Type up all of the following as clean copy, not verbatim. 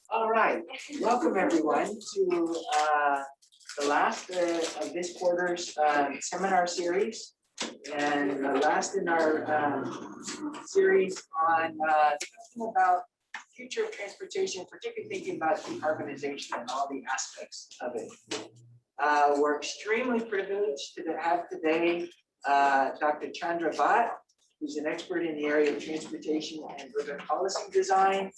All right, welcome everyone to the last of this quarter's seminar series, and the last in our series on talking about future of transportation, particularly thinking about decarbonization and all the aspects of it. We're extremely privileged to have today Dr. Chandra Bhat, who's an expert in the area of transportation and urban policy design,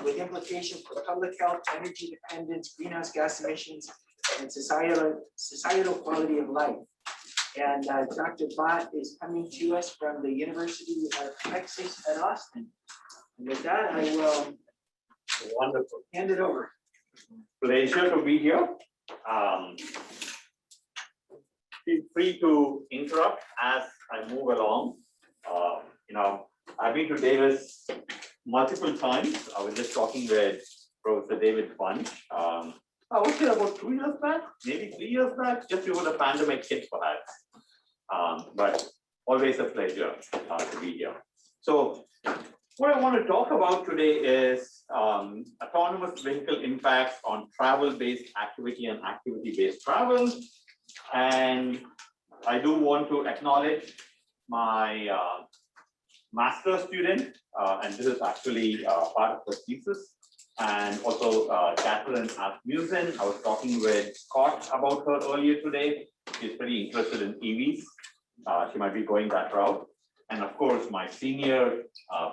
with implications for public health, energy dependence, greenhouse gas emissions, and societal quality of life. And Dr. Bhat is coming to us from the University of Texas at Austin. And with that, I will hand it over. Pleasure to be here. Feel free to interrupt as I move along. I've been to Davis multiple times. I was just talking with Professor David Punch. I was there about 2 years back, maybe 3 years back, just before the pandemic hit, perhaps. But always a pleasure to be here. So, what I want to talk about today is autonomous vehicle impacts on travel-based activity and activity-based travel. And I do want to acknowledge my master's student, and this is actually part of the thesis, and also Catherine Asmussen. I was talking with Scott about her earlier today. She's pretty interested in EVs. She might be going that route. And of course, my senior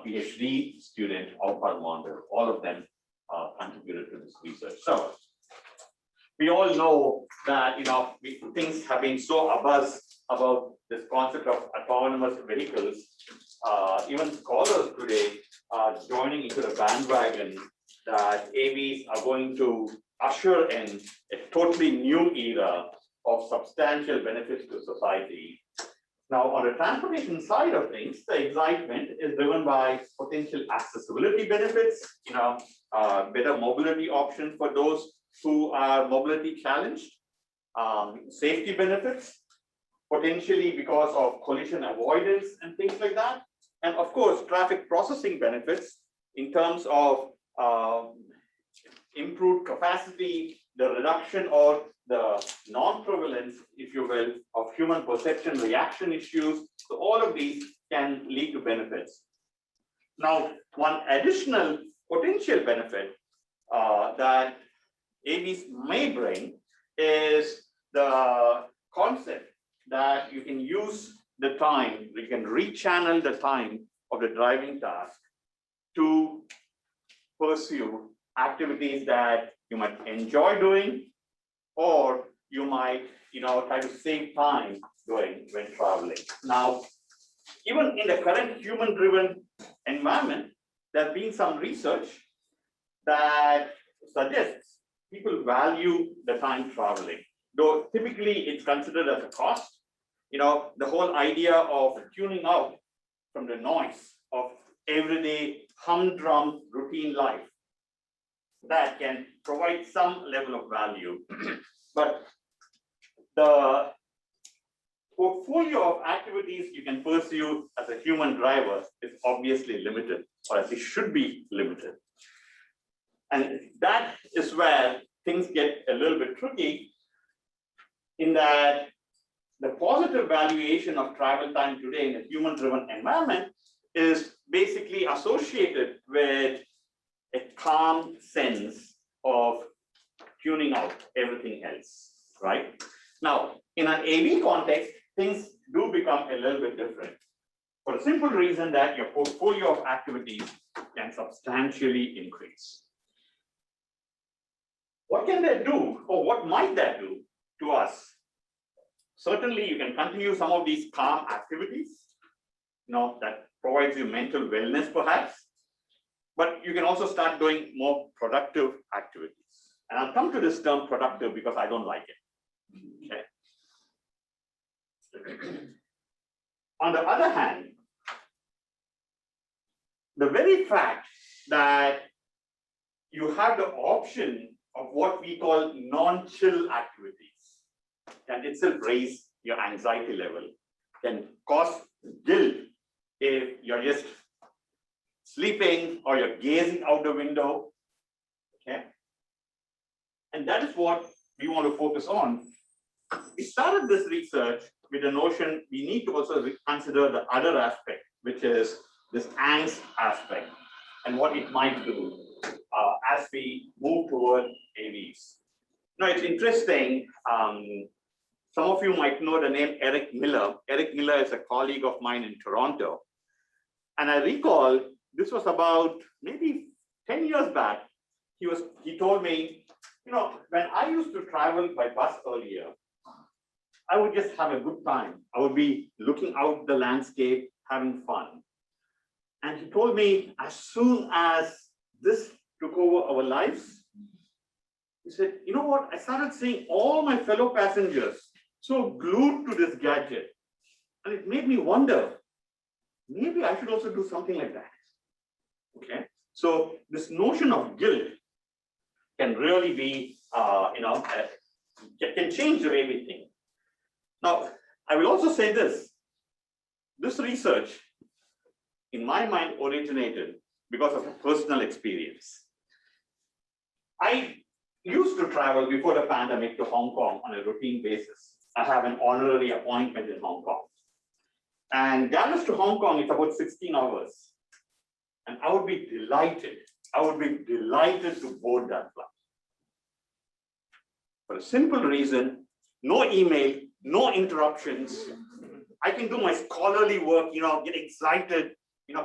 PhD student, Alpar, all of them contributed to this research. So we all know that things have been so abuzz about this concept of autonomous vehicles. Even scholars today are joining into the bandwagon that AVs are going to usher in a totally new era of substantial benefits to society. Now, on the transportation side of things, the excitement is driven by potential accessibility benefits, better mobility options for those who are mobility challenged, safety benefits, potentially because of collision avoidance and things like that. And of course, traffic processing benefits in terms of improved capacity, the reduction or the non-prevalence, if you will, of human perception reaction issues. So all of these can lead to benefits. Now, one additional potential benefit that AVs may bring is the concept that you can use the time, you can rechannel the time of the driving task to pursue activities that you might enjoy doing, or you might try to save time doing when traveling. Now, even in the current human-driven environment, there's been some research that suggests people value the time traveling, though typically it's considered as a cost. The whole idea of tuning out from the noise of everyday humdrum routine life, that can provide some level of value. But the portfolio of activities you can pursue as a human driver is obviously limited, or at least should be limited. And that is where things get a little bit tricky, in that the positive valuation of travel time today in a human-driven environment is basically associated with a calm sense of tuning out everything else, right? Now, in an AV context, things do become a little bit different, for the simple reason that your portfolio of activities can substantially increase. What can that do, or what might that do to us? Certainly, you can continue some of these calm activities, that provides you mental wellness perhaps, but you can also start doing more productive activities. And I'll come to this term productive because I don't like it. Okay. On the other hand, the very fact that you have the option of what we call non-chill activities can itself raise your anxiety level, can cause guilt if you're just sleeping or you're gazing out the window Okay. And that is what we want to focus on. We started this research with the notion we need to also consider the other aspect, which is this angst aspect and what it might do as we move toward AVs. Now, it's interesting. Some of you might know the name Eric Miller. Eric Miller is a colleague of mine in Toronto. And I recall this was about maybe 10 years back. He told me, when I used to travel by bus earlier, I would just have a good time. I would be looking out the landscape, having fun. And he told me, as soon as this took over our lives, he said, you know what? I started seeing all my fellow passengers so glued to this gadget. And it made me wonder, maybe I should also do something like that. Okay. So this notion of guilt can really be, can change the way we think. Now, I will also say this. This research, in my mind, originated because of a personal experience. I used to travel before the pandemic to Hong Kong on a routine basis. I have an honorary appointment in Hong Kong. And Dallas to Hong Kong, it's about 16 hours. And I would be delighted. I would be delighted to board that flight. For a simple reason, no email, no interruptions. I can do my scholarly work, get excited,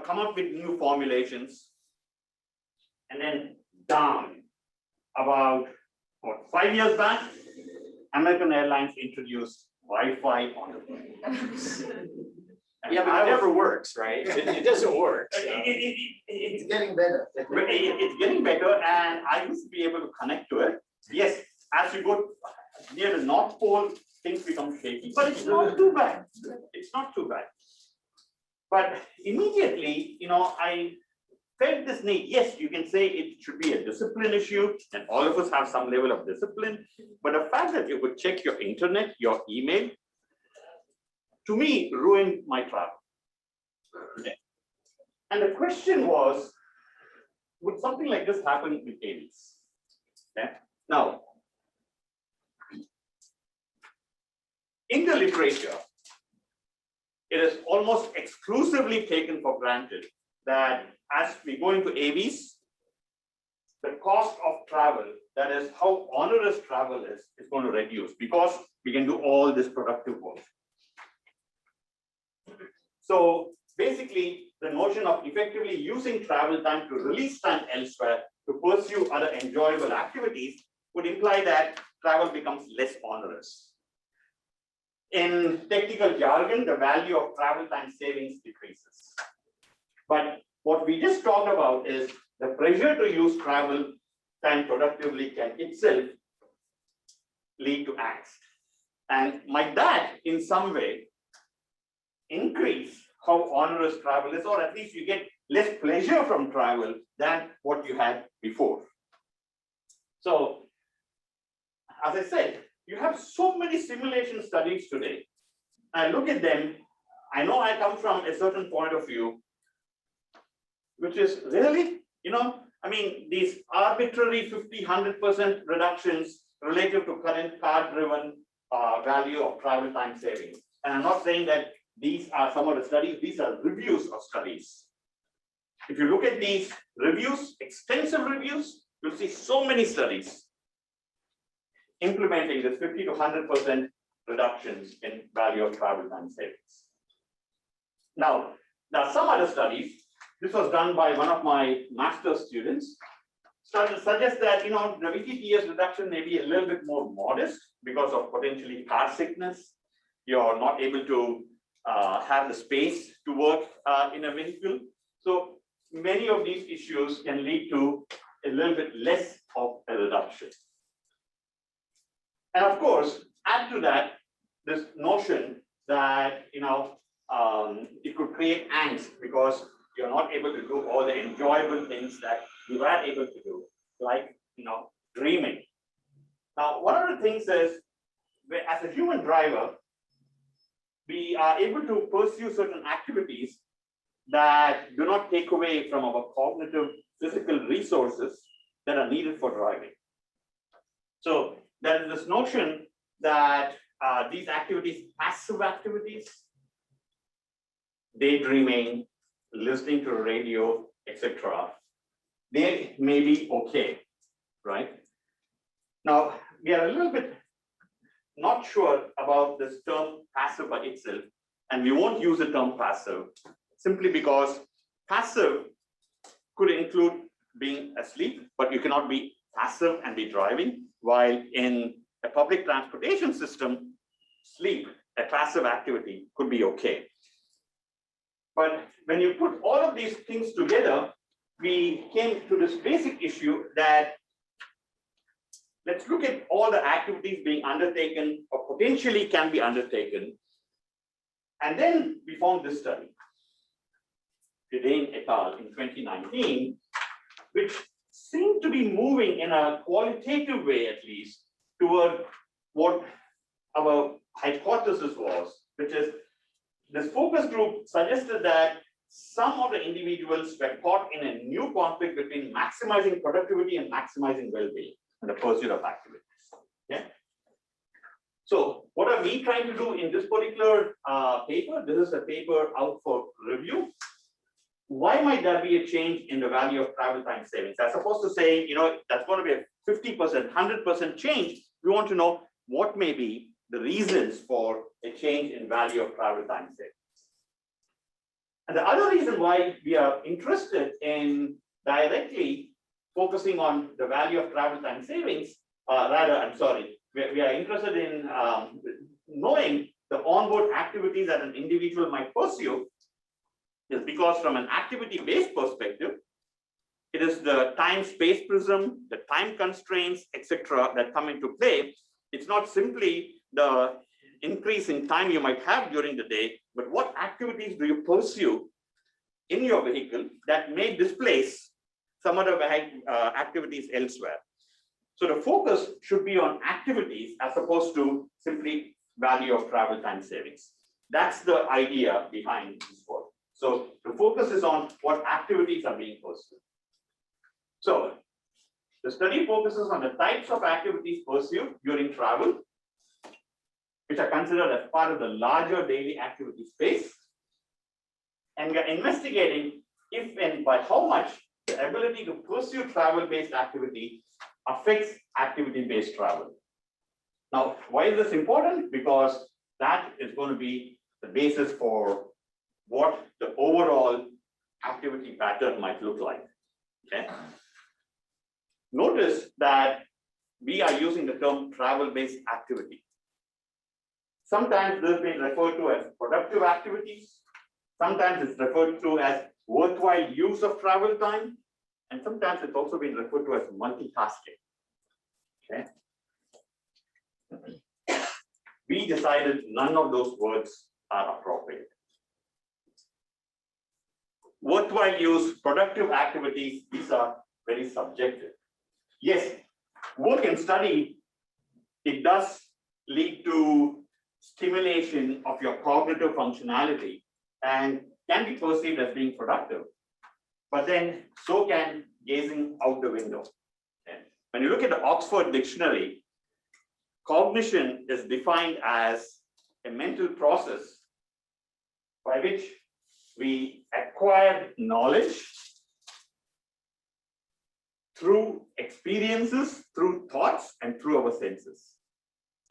come up with new formulations. And then down. About 5 years back, American Airlines introduced Wi-Fi on the plane. Yeah, but it never works, right? It doesn't work. So. It's getting better. It's getting better, and I used to be able to connect to it. Yes, as you go near the North Pole, things become shaky, but it's not too bad. It's not too bad. But immediately, I felt this need. Yes, you can say it should be a discipline issue, and all of us have some level of discipline. But the fact that you could check your internet, your email, to me, ruined my travel. And the question was, would something like this happen with AVs? Okay. Now, in the literature, it is almost exclusively taken for granted that as we go into AVs, the cost of travel, that is how onerous travel is going to reduce because we can do all this productive work. So basically, the notion of effectively using travel time to release time elsewhere to pursue other enjoyable activities would imply that travel becomes less onerous. In technical jargon, the value of travel time savings decreases. But what we just talked about is the pressure to use travel time productively can itself lead to angst. And might that, in some way, increase how onerous travel is, or at least you get less pleasure from travel than what you had before. So, as I said, you have so many simulation studies today. I look at them, I know I come from a certain point of view, which is really, these arbitrary 50, 100% reductions relative to current car-driven value of travel time savings. And I'm not saying that these are some of the studies, these are reviews of studies. If you look at these reviews, extensive reviews, you'll see so many studies implementing this 50 to 100% reductions in value of travel time savings. Now, some other studies, this was done by one of my master's students, suggest that the VTTS reduction may be a little bit more modest because of potentially car sickness. You're not able to have the space to work in a vehicle. So many of these issues can lead to a little bit less of a reduction. And of course, add to that this notion that it could create angst because you're not able to do all the enjoyable things that you were able to do, like dreaming. Now, one of the things is, as a human driver, we are able to pursue certain activities that do not take away from our cognitive physical resources that are needed for driving. So there is this notion that these activities, passive activities, daydreaming, listening to radio, etc., they may be okay, right? Now, we are a little bit not sure about this term passive by itself, and we won't use the term passive simply because passive could include being asleep, but you cannot be passive and be driving, while in a public transportation system, sleep, a passive activity, could be okay. But when you put all of these things together, we came to this basic issue that let's look at all the activities being undertaken or potentially can be undertaken. And then we found this study, Dane et al. In 2019, which seemed to be moving in a qualitative way, at least, toward what our hypothesis was, which is this focus group suggested that some of the individuals were caught in a new conflict between maximizing productivity and maximizing well-being in the pursuit of activities. Okay? So what are we trying to do in this particular paper? This is a paper out for review. Why might there be a change in the value of travel time savings? As opposed to saying, that's going to be a 50%, 100% change. We want to know what may be the reasons for a change in value of travel time savings. And the other reason why we are interested in directly focusing on the value of travel time savings, we are interested in knowing the onboard activities that an individual might pursue is because from an activity-based perspective, it is the time-space prism, the time constraints, etc., that come into play. It's not simply the increase in time you might have during the day, but what activities do you pursue in your vehicle that may displace some other activities elsewhere. So the focus should be on activities as opposed to simply value of travel time savings. That's the idea behind this work. So the focus is on what activities are being pursued. So the study focuses on the types of activities pursued during travel, which are considered as part of the larger daily activity space. And we are investigating if and by how much the ability to pursue travel-based activity affects activity-based travel. Now, why is this important? Because that is going to be the basis for what the overall activity pattern might look like. Okay. Notice that we are using the term travel-based activity. Sometimes this is being referred to as productive activities. Sometimes it's referred to as worthwhile use of travel time. And sometimes it's also been referred to as multitasking. Okay. We decided none of those words are appropriate. Worthwhile use, productive activities, these are very subjective. Yes, work and study, it does lead to stimulation of your cognitive functionality and can be perceived as being productive. But then so can gazing out the window. Okay. When you look at the Oxford Dictionary, cognition is defined as a mental process by which we acquire knowledge through experiences, through thoughts, and through our senses.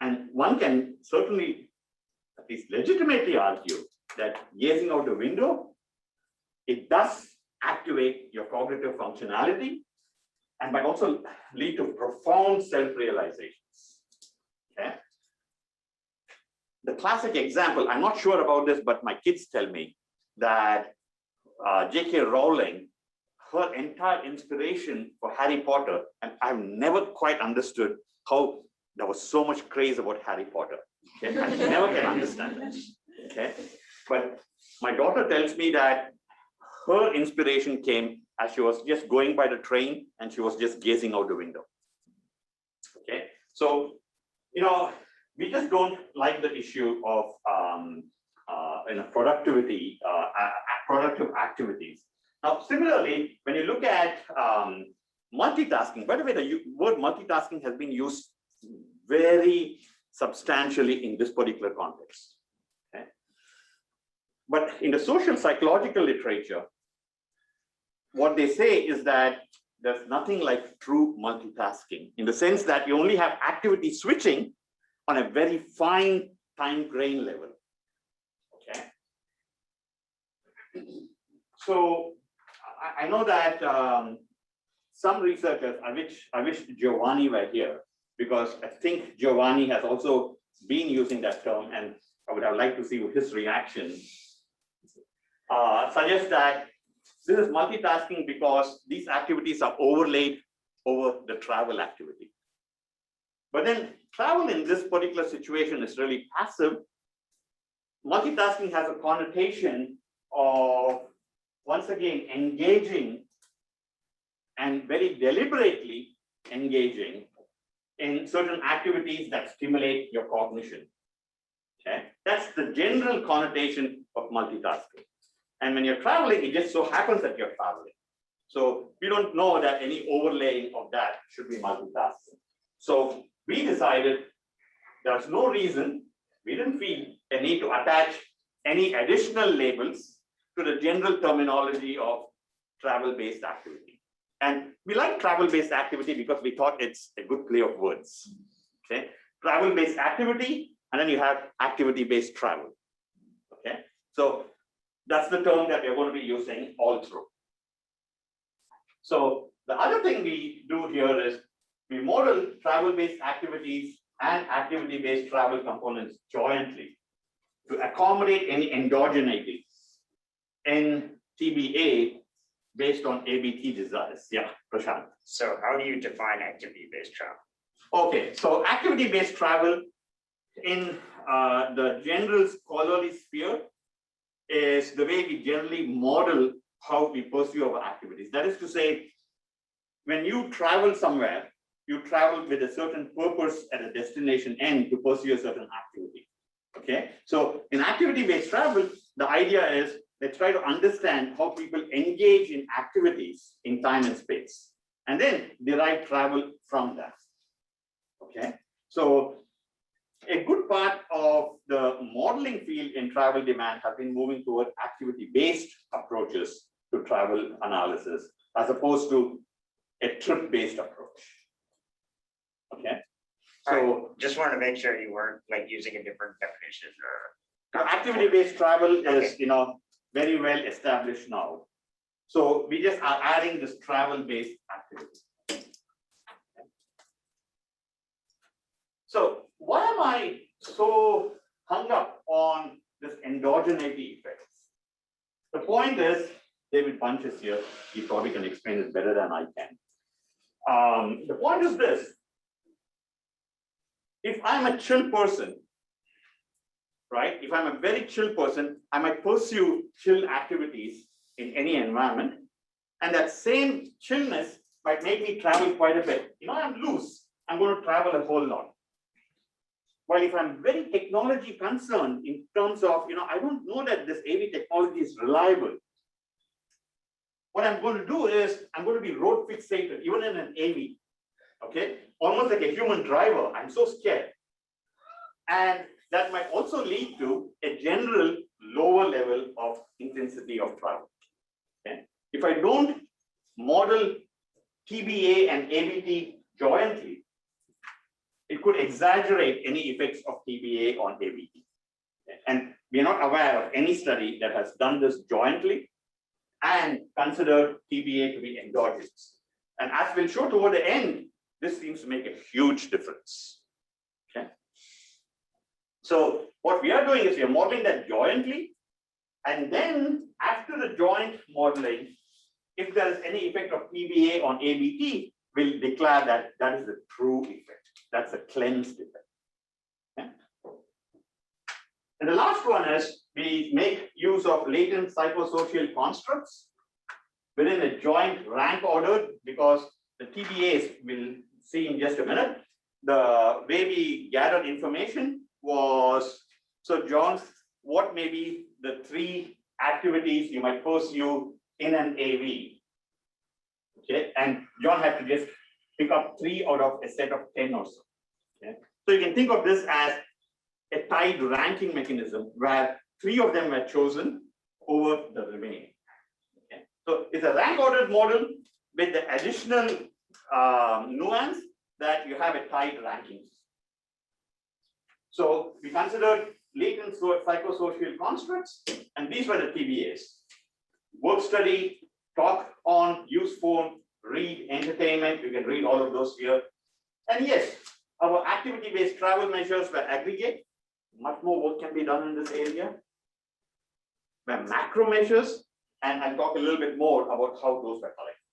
And one can certainly, at least legitimately argue that gazing out the window, it does activate your cognitive functionality and might also lead to profound self-realizations. Okay. The classic example, I'm not sure about this, but my kids tell me that J.K. Rowling, her entire inspiration for Harry Potter, and I've never quite understood how there was so much craze about Harry Potter. Okay? I never can understand that. Okay? But my daughter tells me that her inspiration came as she was just going by the train and she was just gazing out the window. Okay, so we just don't like the issue of productivity, productive activities. Now, similarly, when you look at multitasking, by the way, the word multitasking has been used very substantially in this particular context. Okay? But in the social psychological literature, what they say is that there's nothing like true multitasking in the sense that you only have activity switching on a very fine time grain level. Okay. So I know that some researchers, I wish Giovanni were here, because I think Giovanni has also been using that term, and I would have liked to see his reaction. Suggest that this is multitasking because these activities are overlaid over the travel activity. But then travel in this particular situation is really passive. Multitasking has a connotation of, once again, engaging and very deliberately engaging in certain activities that stimulate your cognition. Okay, that's the general connotation of multitasking. And when you're traveling, it just so happens that you're traveling. So we don't know that any overlaying of that should be multitasking. So we decided there's no reason, we didn't feel a need to attach any additional labels to the general terminology of travel-based activity. And we like travel-based activity because we thought it's a good play of words. Okay, travel-based activity, and then you have activity-based travel. Okay, so that's the term that we're going to be using all through. So the other thing we do here is we model travel-based activities and activity-based travel components jointly to accommodate any endogeneity in TBA based on ABT desires. Yeah, Prashant. So how do you define activity-based travel? Okay, so activity-based travel in the general scholarly sphere is the way we generally model how we pursue our activities. That is to say, when you travel somewhere, you travel with a certain purpose at a destination end to pursue a certain activity. Okay, so in activity-based travel, the idea is let's try to understand how people engage in activities in time and space, and then derive travel from that. Okay, so a good part of the modeling field in travel demand have been moving toward activity-based approaches to travel analysis, as opposed to a trip-based approach. Okay, so just wanted to make sure you weren't like using a different definition or. Activity-based travel is, very well established now. So we just are adding this travel-based activity. So why am I so hung up on this endogeneity effects? The point is, David Bunch is here. He probably can explain it better than I can. The point is this: if I'm a chill person, right? If I'm a very chill person, I might pursue chill activities in any environment, and that same chillness might make me travel quite a bit. I'm loose. I'm going to travel a whole lot. While if I'm very technology concerned in terms of, I don't know that this AV technology is reliable. What I'm going to do is I'm going to be road fixated, even in an AV, okay? Almost like a human driver. I'm so scared. And that might also lead to a general lower level of intensity of travel. Okay? If I don't model TBA and ABT jointly, it could exaggerate any effects of TBA on ABT. And we are not aware of any study that has done this jointly and considered TBA to be endogenous. And as we'll show toward the end, this seems to make a huge difference. Okay. So what we are doing is we are modeling that jointly, and then after the joint modeling, if there is any effect of TBA on ABT, we'll declare that that is the true effect. That's a cleansed effect. Okay. And the last one is we make use of latent psychosocial constructs within a joint rank order, because the TBAs we'll see in just a minute. The way we gathered information was, so John, what may be the 3 activities you might pursue in an AV? Okay, and John had to just pick up 3 out of a set of 10 or so. Okay, so you can think of this as a tied ranking mechanism where 3 of them were chosen over the remaining. Okay, so it's a rank ordered model with the additional nuance that you have a tied ranking. So we considered latent psychosocial constructs, and these were the TBAs: work, study, talk on, use phone, read, entertainment. You can read all of those here. And yes, our activity-based travel measures were aggregate. Much more work can be done in this area. Were macro measures, and I'll talk a little bit more about how those were collected.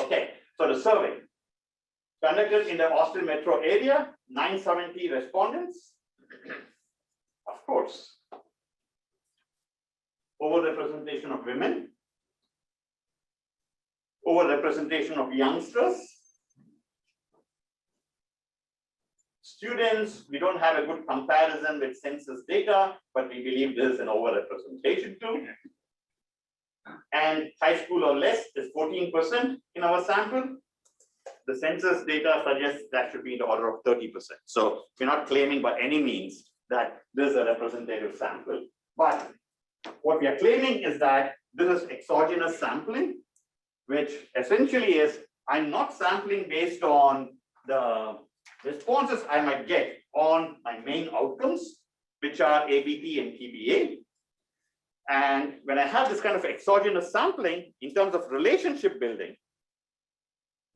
Okay, so the survey conducted in the Austin metro area, 970 respondents. Of course, overrepresentation of women, overrepresentation of youngsters. Students, we don't have a good comparison with census data, but we believe this is an overrepresentation too. And high school or less is 14% in our sample. The census data suggests that should be in the order of 30%. So we're not claiming by any means that this is a representative sample. But what we are claiming is that this is exogenous sampling, which essentially is I'm not sampling based on the responses I might get on my main outcomes, which are ABT and TBA. And when I have this kind of exogenous sampling in terms of relationship building,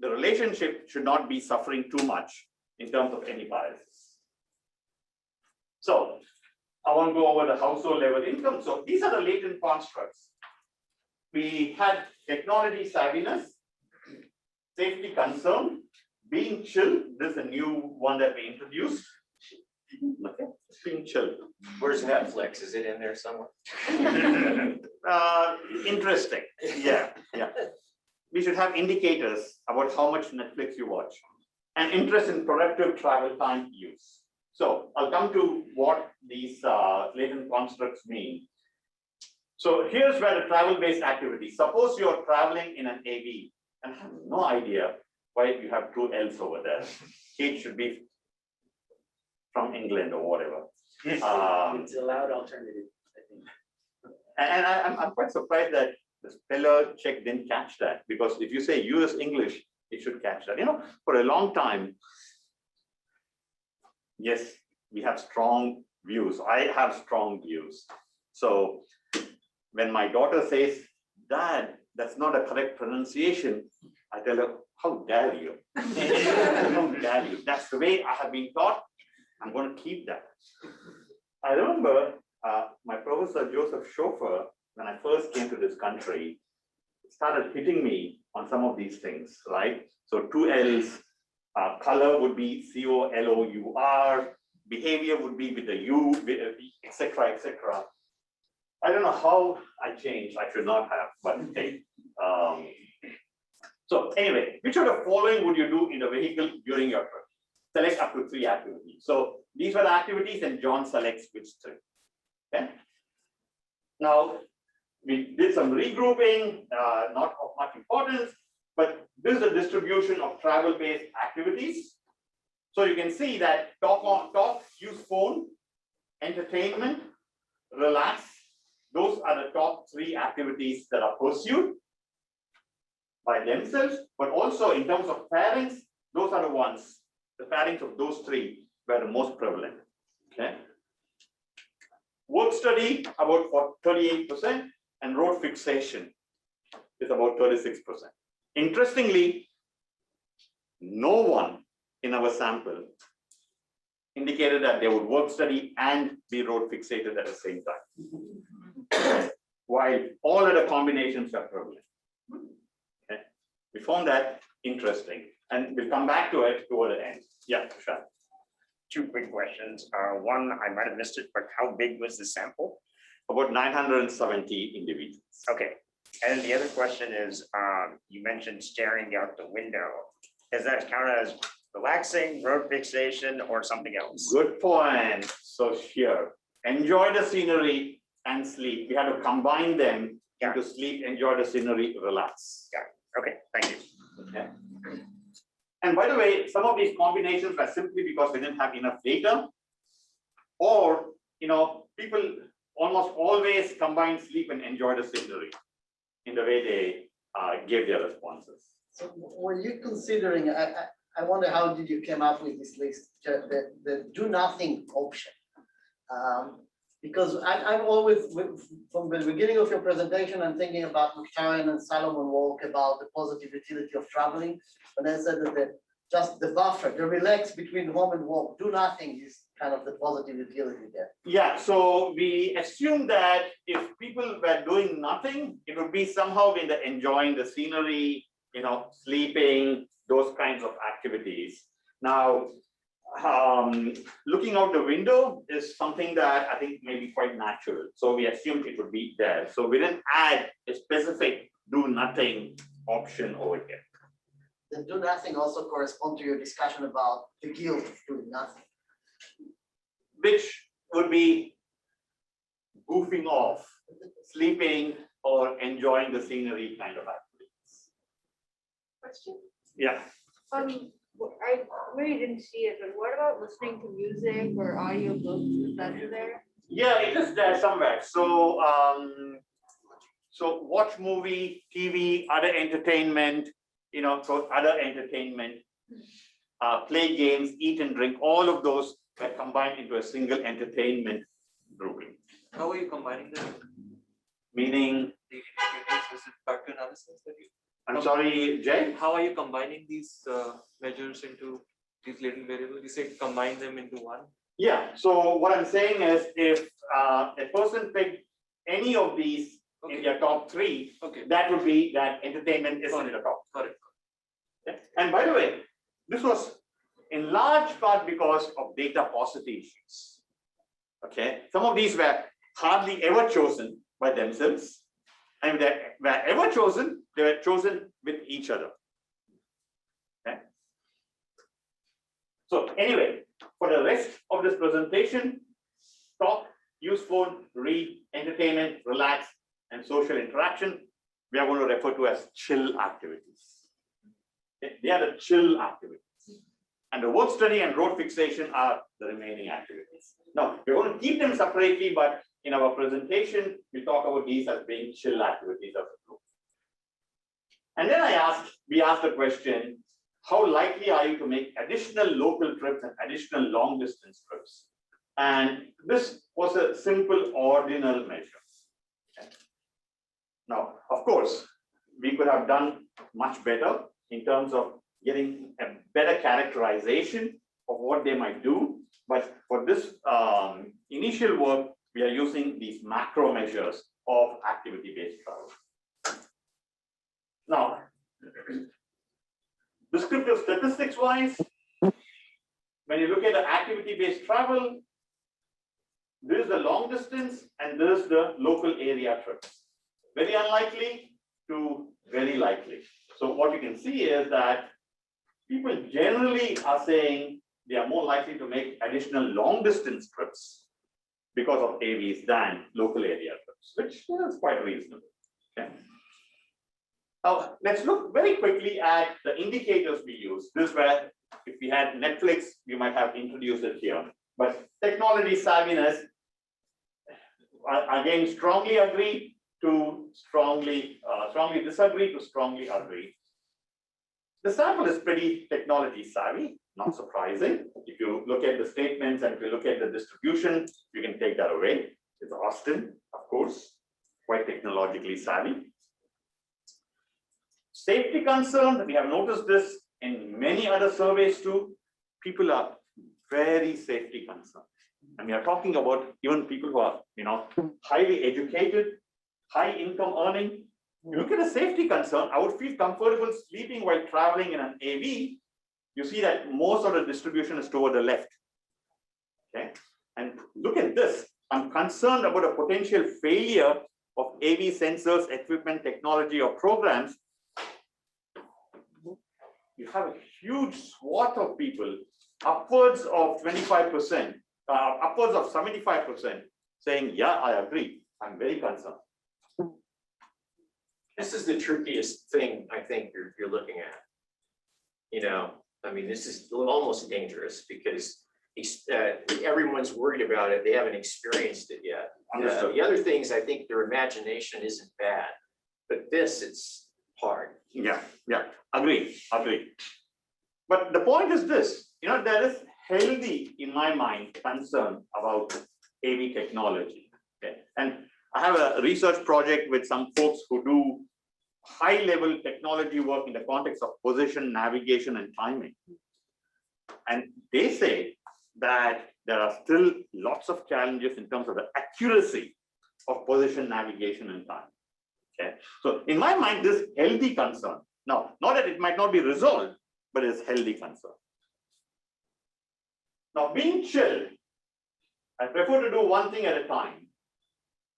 the relationship should not be suffering too much in terms of any biases. So I want to go over the household level income. So these are the latent constructs. We had technology savviness, safety concern, being chill. This is a new one that we introduced. Okay, being chill. Where's Netflix? Is it in there somewhere? Interesting. Yeah. We should have indicators about how much Netflix you watch, and interest in productive travel time use. So I'll come to what these latent constructs mean. So here's where the travel-based activity. Suppose you're traveling in an AV and have no idea why you have 2 L's over there. Kate should be from England or whatever. It's a loud alternative, I think. And I'm quite surprised that the speller check didn't catch that, because if you say US English, it should catch that. You know, for a long time, yes, we have strong views. I have strong views. So when my daughter says, Dad, that's not a correct pronunciation, I tell her, how dare you? How dare you? That's the way I have been taught. I'm going to keep that. I remember my professor, Joseph Schofer, when I first came to this country, started hitting me on some of these things, right? So 2 L's, color would be COLOUR, behavior would be with the U, etc., etc. I don't know how I changed. I should not have, but hey. So anyway, which of the following would you do in the vehicle during your trip? Select up to 3 activities. So these were the activities, and John selects which 3. Okay. Now we did some regrouping, not of much importance, but this is the distribution of travel-based activities. So you can see that talk, use phone, entertainment, relax. Those are the top 3 activities that are pursued by themselves, but also in terms of pairings, those are the ones, the pairings of those 3 were the most prevalent. Okay. Work study about 38%, and road fixation is about 36%. Interestingly, no one in our sample indicated that they would work study and be road fixated at the same time, while all other combinations are prevalent. Okay. We found that interesting, and we'll come back to it toward the end. Yeah, sure. 2 quick questions. One, I might have missed it, but how big was the sample? About 970 individuals. Okay. And the other question is, you mentioned staring out the window. Does that count as relaxing, road fixation, or something else? Good point. So here, enjoy the scenery and sleep. We had to combine them into sleep, enjoy the scenery, relax. Okay, thank you. Okay. And by the way, some of these combinations are simply because we didn't have enough data, or people almost always combine sleep and enjoy the scenery in the way they gave their responses. So were you considering, I wonder how did you come up with this list, the do nothing option? Because I'm always, from the beginning of your presentation, I'm thinking about McLaren and Salomon Walk about the positive utility of traveling. And I said that just the buffer, the relax between home and walk, do nothing is kind of the positive utility there. Yeah, so we assume that if people were doing nothing, it would be somehow in the enjoying the scenery, sleeping, those kinds of activities. Now, looking out the window is something that I think may be quite natural. So we assumed it would be there. So we didn't add a specific do nothing option over here. The do nothing also correspond to your discussion about the guilt of doing nothing. Which would be goofing off, sleeping, or enjoying the scenery kind of activities. Question? Yeah. I really didn't see it, but what about listening to music or audiobooks? Is that there? Yeah, it is there somewhere. So, so watch movie, TV, other entertainment, so other entertainment, play games, eat and drink, all of those are combined into a single entertainment grouping. How are you combining them? Meaning, The indicators, is it factor analysis that you? I'm sorry, Jay? How are you combining these measures into these latent variables? You say combine them into one? Yeah, so what I'm saying is if a person picked any of these in their top three, that would be that entertainment is in the top. Got it. Okay. And by the way, this was in large part because of data paucity issues. Okay, some of these were hardly ever chosen by themselves, and they were ever chosen, they were chosen with each other. Okay. So anyway, for the rest of this presentation, talk, use phone, read, entertainment, relax, and social interaction, we are going to refer to as chill activities. Okay. They are the chill activities. And the work study and road fixation are the remaining activities. Now, we're going to keep them separately, but in our presentation, we talk about these as being chill activities of the group. And then we asked the question, how likely are you to make additional local trips and additional long distance trips? And this was a simple ordinal measure. Okay. Now, of course, we could have done much better in terms of getting a better characterization of what they might do. But for this initial work, we are using these macro measures of activity-based travel. Now, descriptive statistics wise, when you look at the activity-based travel, there is the long distance and there is the local area trips. Very unlikely to very likely. So what you can see is that people generally are saying they are more likely to make additional long distance trips because of AVs than local area trips, which is quite reasonable. Okay. Now, let's look very quickly at the indicators we use. This is where, if we had Netflix, we might have introduced it here. But technology savviness, again, strongly agree to strongly disagree to strongly agree. The sample is pretty technology savvy, not surprising. If you look at the statements and if you look at the distribution, you can take that away. It's Austin, of course, quite technologically savvy. Safety concern, we have noticed this in many other surveys too. People are very safety concerned. And we are talking about even people who are, highly educated, high income earning. You look at a safety concern, I would feel comfortable sleeping while traveling in an AV. You see that most of the distribution is toward the left. Okay, and look at this. I'm concerned about a potential failure of AV sensors, equipment, technology, or programs. You have a huge swath of people, upwards of 25%, upwards of 75%, saying, yeah, I agree. I'm very concerned. This is the trickiest thing I think you're looking at. You know, I mean, this is almost dangerous because everyone's worried about it. They haven't experienced it yet. The other things, I think their imagination isn't bad, but it's hard. Yeah, agree. But the point is this, you know, there is healthy, in my mind, concern about AV technology. Okay, and I have a research project with some folks who do high-level technology work in the context of position, navigation, and timing. And they say that there are still lots of challenges in terms of the accuracy of position, navigation, and time. Okay, so in my mind, this healthy concern. Now, not that it might not be resolved, but it's healthy concern. Now, being chill, I prefer to do one thing at a time.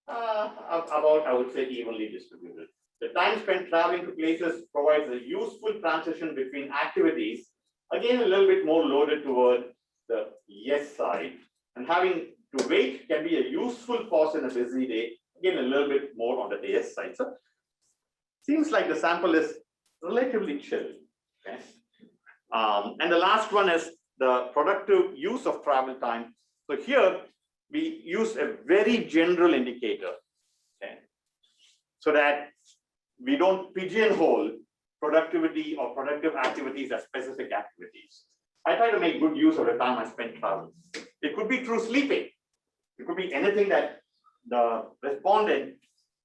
About, I would say, evenly distributed. The time spent traveling to places provides a useful transition between activities, again, a little bit more loaded toward the yes side. And having to wait can be a useful pause in a busy day, again, a little bit more on the yes side. So, seems like the sample is relatively chill. Okay? And the last one is the productive use of travel time. So here, we use a very general indicator, okay, so that we don't pigeonhole productivity or productive activities as specific activities. I try to make good use of the time I spend traveling. It could be through sleeping. It could be anything that the respondent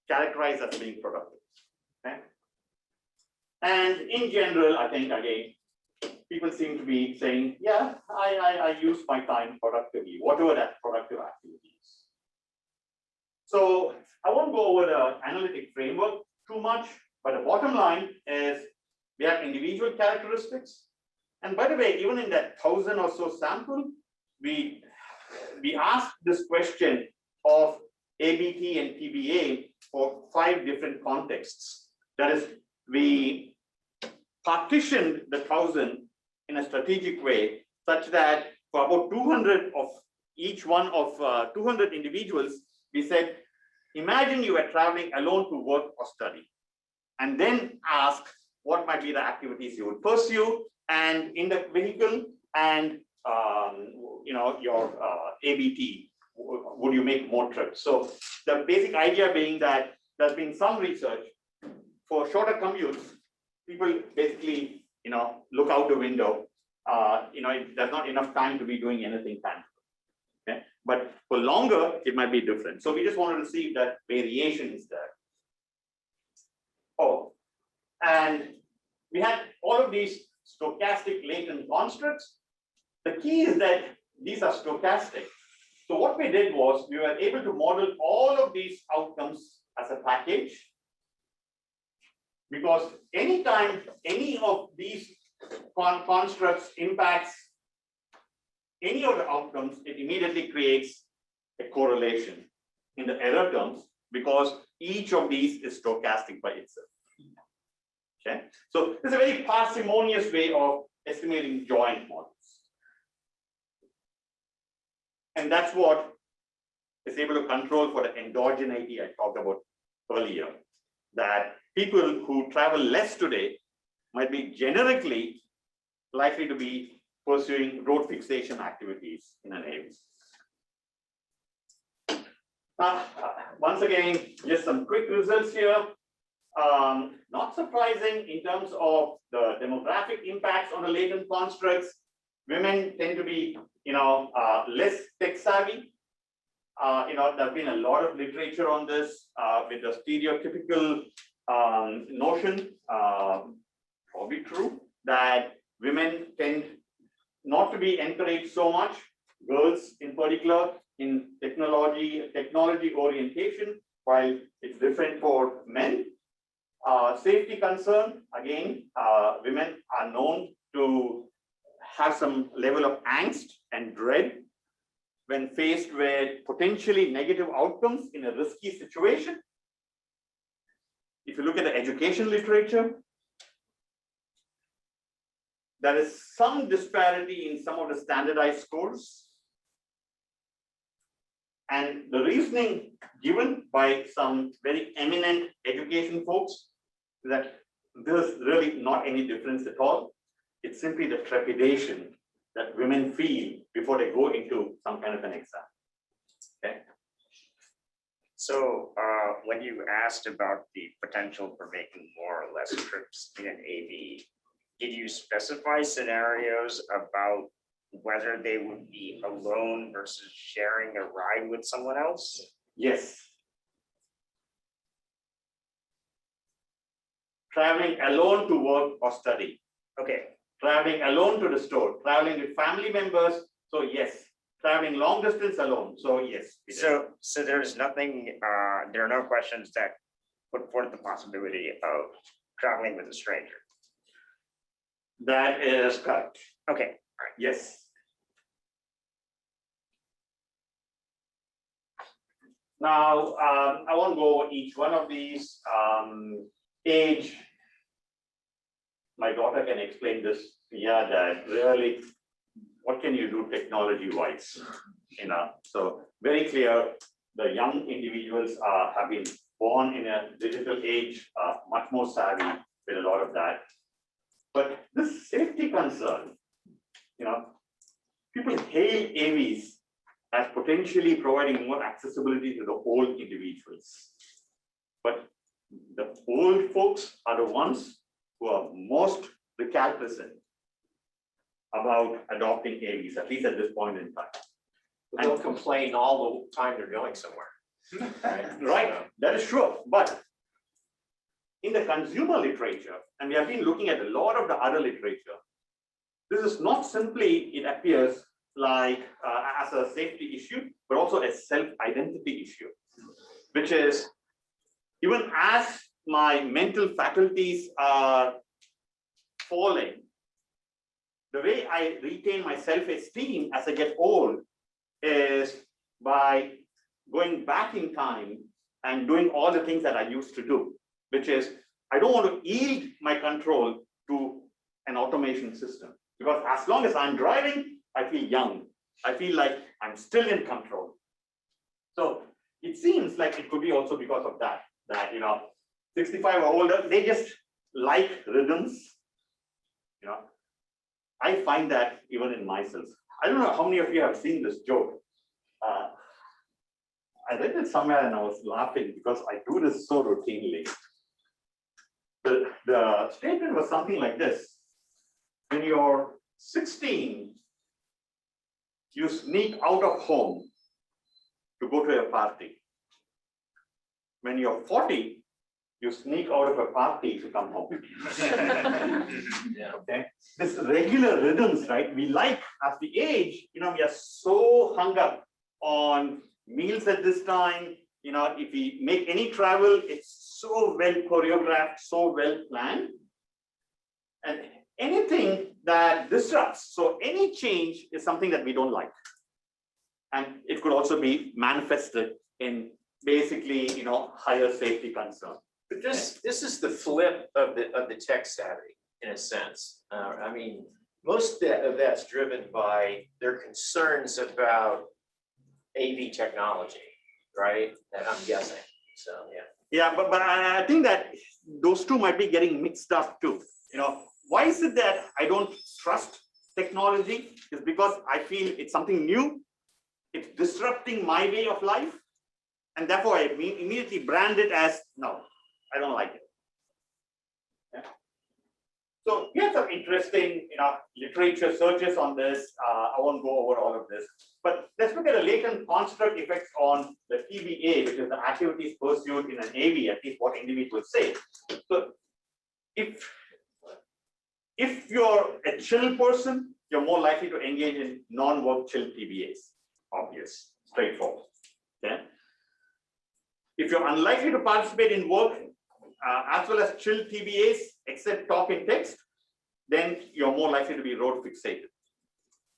characterized as being productive. Okay? And in general, I think, again, people seem to be saying, yeah, I use my time productively, whatever that productive activity is. So I won't go over the analytic framework too much, but the bottom line is we have individual characteristics. And by the way, even in that 1,000 or so sample, we asked this question of ABT and TBA for 5 different contexts. That is, we partitioned the 1,000 in a strategic way, such that for about 200 of each one of 200 individuals, we said, imagine you are traveling alone to work or study, and then ask what might be the activities you would pursue, and in the vehicle, and you know, your ABT, would you make more trips? So the basic idea being that there's been some research for shorter commutes, people basically, you know, look out the window. You know, there's not enough time to be doing anything tangible. Okay, but for longer, it might be different. So we just wanted to see if that variation is there. Oh, and we had all of these stochastic latent constructs. The key is that these are stochastic. So what we did was we were able to model all of these outcomes as a package, because anytime any of these constructs impacts any of the outcomes, it immediately creates a correlation in the error terms, because each of these is stochastic by itself. Okay, so it's a very parsimonious way of estimating joint models. And that's what is able to control for the endogeneity I talked about earlier, that people who travel less today might be generically likely to be pursuing road fixation activities in an area. Once again, just some quick results here. Not surprising in terms of the demographic impacts on the latent constructs. Women tend to be, you know, less tech savvy. You know, there's been a lot of literature on this with the stereotypical notion, probably true, that women tend not to be encouraged so much, girls in particular, in technology orientation, while it's different for men. Safety concern, again, women are known to have some level of angst and dread when faced with potentially negative outcomes in a risky situation. If you look at the education literature, there is some disparity in some of the standardized scores. And the reasoning given by some very eminent education folks that there's really not any difference at all. It's simply the trepidation that women feel before they go into some kind of an exam. Okay. So when you asked about the potential for making more or less trips in an AV, did you specify scenarios about whether they would be alone versus sharing a ride with someone else? Yes. Traveling alone to work or study. Okay, Traveling alone to the store, traveling with family members. So yes, traveling long distance alone. So yes. so there's nothing, there are no questions that put forth the possibility of traveling with a stranger. That is correct. Okay, Yes. Now, I won't go over each one of these. Age. My daughter can explain this. Yeah, Dad, really, what can you do technology-wise? So very clear, the young individuals have been born in a digital age, much more savvy with a lot of that. But this safety concern, people hail AVs as potentially providing more accessibility to the old individuals. But the old folks are the ones who are most recalcitrant about adopting AVs, at least at this point in time. They'll complain all the time they're going somewhere. Right, that is true. But in the consumer literature, and we have been looking at a lot of the other literature, this is not simply, it appears like as a safety issue, but also a self-identity issue, which is even as my mental faculties are falling, the way I retain my self-esteem as I get old is by going back in time and doing all the things that I used to do, which is I don't want to yield my control to an automation system, because as long as I'm driving, I feel young. I feel like I'm still in control. So it seems like it could be also because of that, 65 or older, they just like rhythms. I find that even in myself. I don't know how many of you have seen this joke. I read it somewhere and I was laughing because I do this so routinely. The statement was something like this. When you're 16, you sneak out of home to go to a party. When you're 40, you sneak out of a party to come home. Yeah. Okay. This regular rhythms, right? We like, as we age, we are so hung up on meals at this time. If we make any travel, it's so well choreographed, so well planned. And anything that disrupts, so any change is something that we don't like. And it could also be manifested in basically, higher safety concern. But this is the flip of the tech savvy, in a sense. I mean, most of that's driven by their concerns about AV technology, right? And I'm guessing. So yeah. Yeah, but I think that those two might be getting mixed up too. Why is it that I don't trust technology? Is because I feel it's something new. It's disrupting my way of life. And therefore I immediately brand it as, no, I don't like it. Yeah. So here's some interesting literature searches on this. I won't go over all of this, but let's look at the latent construct effects on the TBA, which is the activities pursued in an AV, at least what individuals say. So if you're a chill person, you're more likely to engage in non-work chill TBAs. Obvious, straightforward. Okay. If you're unlikely to participate in work, as well as chill TBAs, except talk and text, then you're more likely to be road fixated.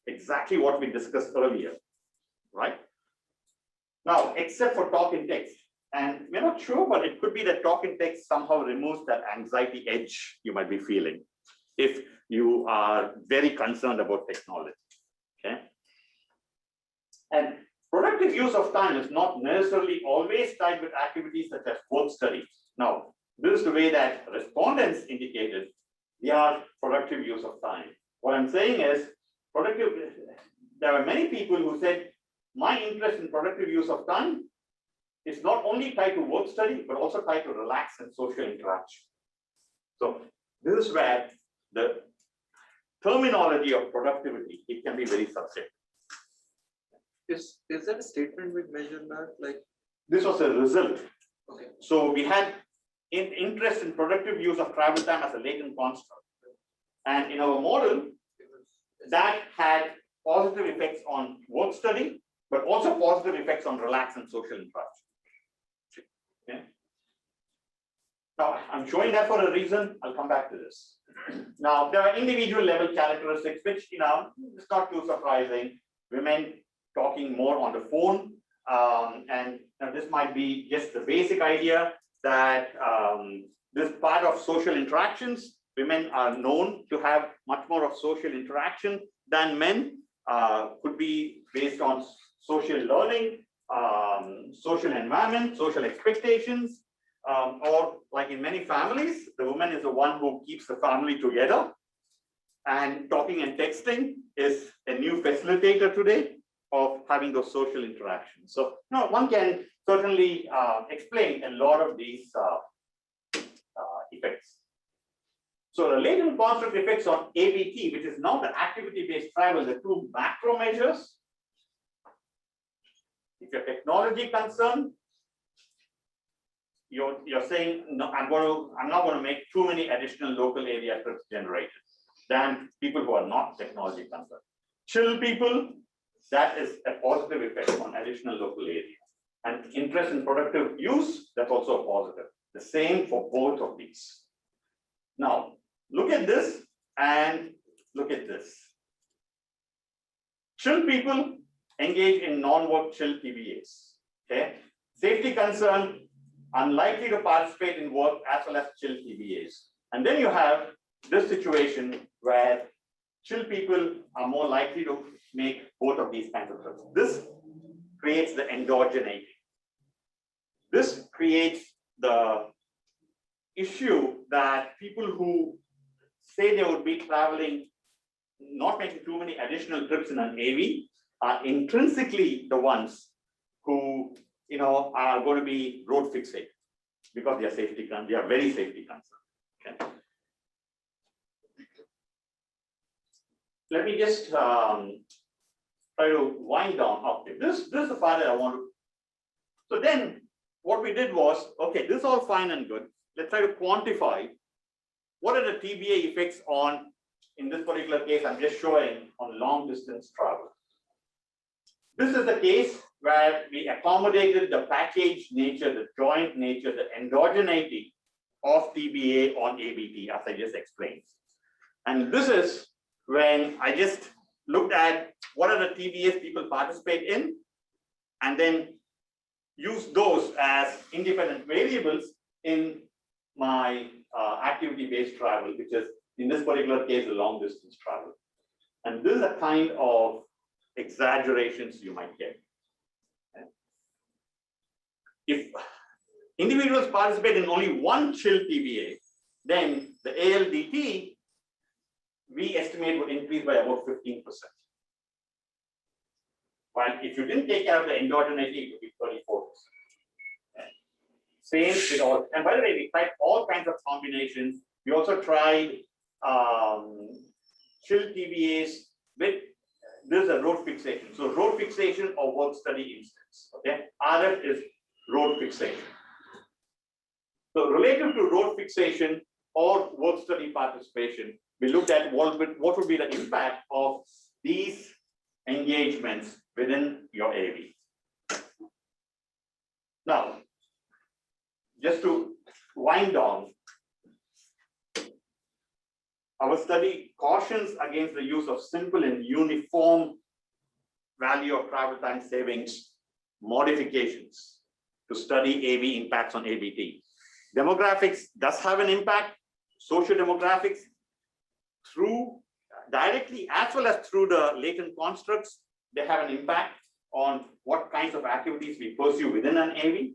Exactly what we discussed earlier, right? Now, except for talk and text, and we're not sure, but it could be that talk and text somehow removes that anxiety edge you might be feeling if you are very concerned about technology, okay? And productive use of time is not necessarily always tied with activities such as work study. Now, this is the way that respondents indicated their productive use of time. What I'm saying is, there are many people who said, my interest in productive use of time is not only tied to work study, but also tied to relax and social interaction. So this is where the terminology of productivity, it can be very subjective. Is that a statement with measure that like? This was a result. Okay. So we had interest in productive use of travel time as a latent construct. And in our model, that had positive effects on work study, but also positive effects on relax and social interaction. Okay. Now, I'm showing that for a reason. I'll come back to this. Now, there are individual level characteristics, which, it's not too surprising. Women talking more on the phone. And this might be just the basic idea that this part of social interactions, women are known to have much more of social interaction than men. Could be based on social learning, social environment, social expectations, or like in many families, the woman is the one who keeps the family together. And talking and texting is a new facilitator today of having those social interactions. So one can certainly explain a lot of these effects. So the latent construct effects on ABT, which is now the activity-based travel, the two macro measures. If you're technology concerned, you're saying, no, I'm not going to make too many additional local area trips generated than people who are not technology concerned. Chill people, that is a positive effect on additional local area. And interest in productive use, that's also a positive. The same for both of these. Now, look at this and look at this. Chill people engage in non-work chill TBAs. Okay, safety concern, unlikely to participate in work as well as chill TBAs. And then you have this situation where chill people are more likely to make both of these kinds of trips. This creates the endogeneity. This creates the issue that people who say they would be traveling, not making too many additional trips in an AV, are intrinsically the ones who are going to be road fixated because they are very safety concerned. Okay. Let me just try to wind down. Okay, this is the part that I want to. So then what we did was, okay, this is all fine and good. Let's try to quantify what are the TBA effects on, in this particular case, I'm just showing on long distance travel. This is the case where we accommodated the package nature, the joint nature, the endogeneity of TBA on ABT, as I just explained. And this is when I just looked at what are the TBAs people participate in, and then use those as independent variables in my activity-based travel, which is in this particular case, a long distance travel. And this is a kind of exaggerations you might get. If individuals participate in only one chill TBA, then the ALDT, we estimate would increase by about 15%. While if you didn't take care of the endogeneity, it would be 34%. Same with all, and by the way, we tried all kinds of combinations. We also tried chill TBAs with, this is a road fixation. So road fixation or work study instance, okay? RF is road fixation. So relative to road fixation or work study participation, we looked at what would be the impact of these engagements within your AV. Now, just to wind down, our study cautions against the use of simple and uniform value of travel time savings modifications to study AV impacts on ABT. Demographics does have an impact, social demographics, through directly as well as through the latent constructs, they have an impact on what kinds of activities we pursue within an AV.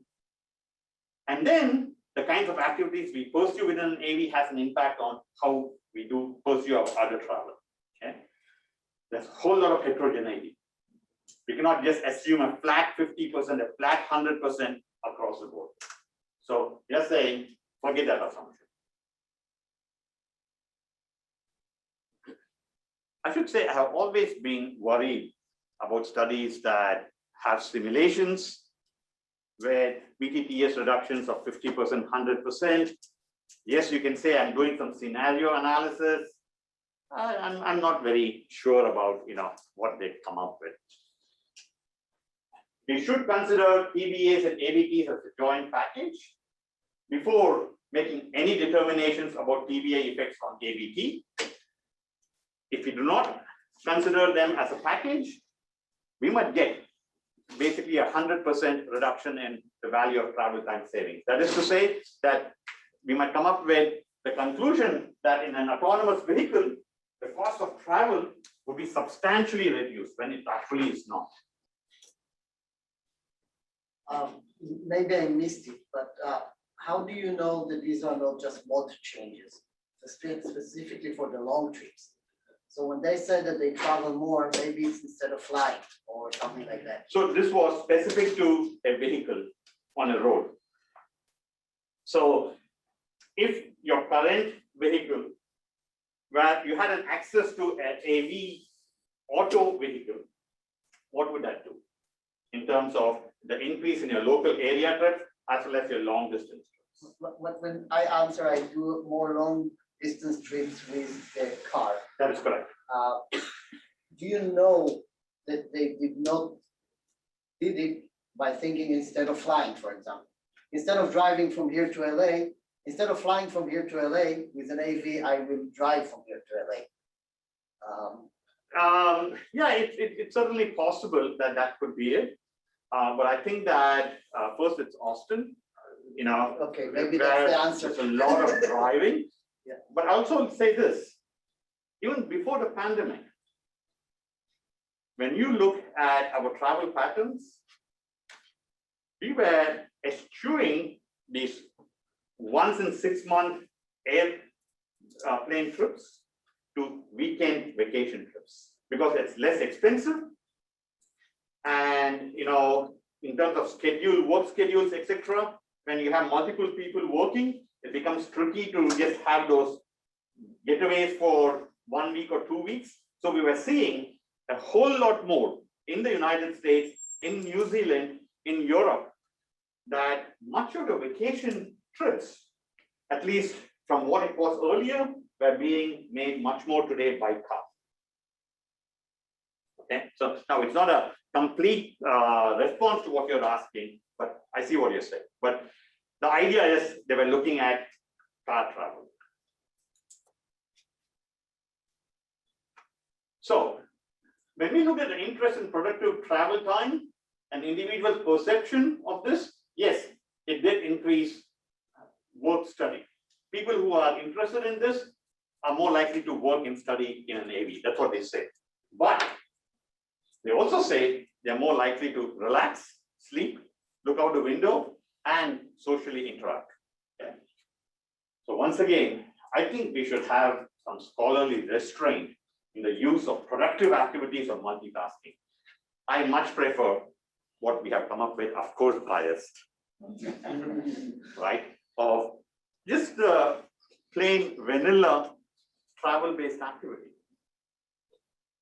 And then the kinds of activities we pursue within an AV has an impact on how we do pursue our other travel. Okay, there's a whole lot of heterogeneity. We cannot just assume a flat 50%, a flat 100% across the board. So just saying, forget that assumption. I should say I have always been worried about studies that have simulations with VTTS reductions of 50%, 100%. Yes, you can say I'm doing some scenario analysis. I'm not very sure about what they come up with. We should consider TBAs and ABTs as a joint package before making any determinations about TBA effects on ABT. If we do not consider them as a package, we might get basically 100% reduction in the value of travel time savings. That is to say that we might come up with the conclusion that in an autonomous vehicle, the cost of travel would be substantially reduced when it actually is not. Maybe I missed it, but how do you know that these are not just mod changes, specifically for the long trips? So when they said that they travel more, maybe it's instead of flying or something like that. So this was specific to a vehicle on a road. So if your current vehicle, where you had an access to an AV auto vehicle, what would that do in terms of the increase in your local area trips as well as your long distance trips? When I answer, I do more long distance trips with the car. That is correct. Do you know that they did it by thinking instead of flying, for example? Instead of driving from here to LA, instead of flying from here to LA with an AV, I will drive from here to LA. Yeah, it's certainly possible that could be it. But I think that first it's Austin, Okay, maybe that's the answer. There's a lot of driving. Yeah. But I also say this, even before the pandemic, when you look at our travel patterns, we were eschewing these once in 6 month plane trips to weekend vacation trips because it's less expensive. And in terms of work schedules, etc., when you have multiple people working, it becomes tricky to just have those getaways for 1 week or 2 weeks. So we were seeing a whole lot more in the United States, in New Zealand, in Europe, that much of the vacation trips, at least from what it was earlier, were being made much more today by car. Okay, so now it's not a complete response to what you're asking, but I see what you're saying. But the idea is they were looking at car travel. So when we look at the interest in productive travel time and individual perception of this, yes, it did increase work study. People who are interested in this are more likely to work and study in an AV. That's what they say. But they also say they're more likely to relax, sleep, look out the window, and socially interact. Okay. So once again, I think we should have some scholarly restraint in the use of productive activities of multitasking. I much prefer what we have come up with, of course, biased, right? Of just the plain vanilla travel-based activity.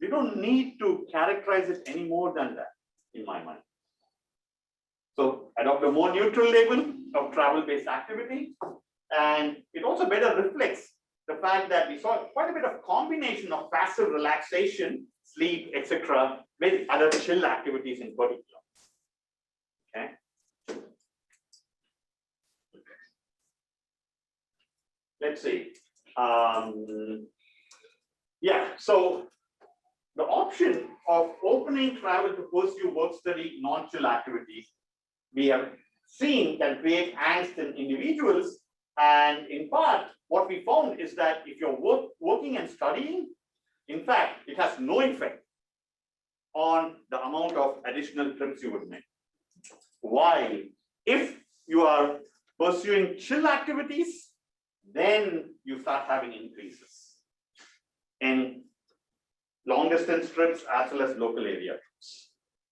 We don't need to characterize it any more than that, in my mind. So adopt a more neutral label of travel-based activity, and it also better reflects the fact that we saw quite a bit of combination of passive relaxation, sleep, etc., with other chill activities in particular. Okay. Let's see. Yeah, so the option of opening travel to pursue work study non-chill activities, we have seen can create angst in individuals. And in part, what we found is that if you're working and studying, in fact, it has no effect on the amount of additional trips you would make. While if you are pursuing chill activities, then you start having increases in long distance trips as well as local area trips.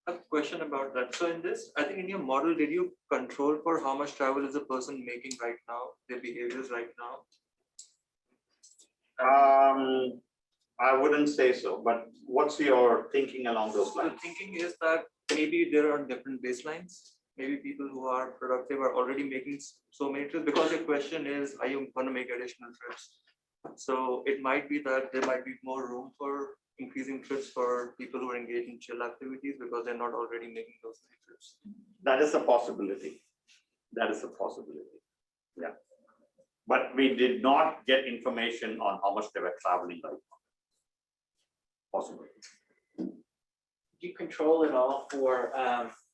A question about that. So in this, I think in your model, did you control for how much travel is the person making right now, their behaviors right now? I wouldn't say so, but what's your thinking along those The lines? thinking is that maybe there are different baselines. Maybe people who are productive are already making so many trips, because your question is, are you going to make additional trips? So it might be that there might be more room for increasing trips for people who are engaged in chill activities because they're not already making those many trips. That is a possibility. That is a possibility. Yeah. But we did not get information on how much they were traveling right now. Possible. Do you control it all for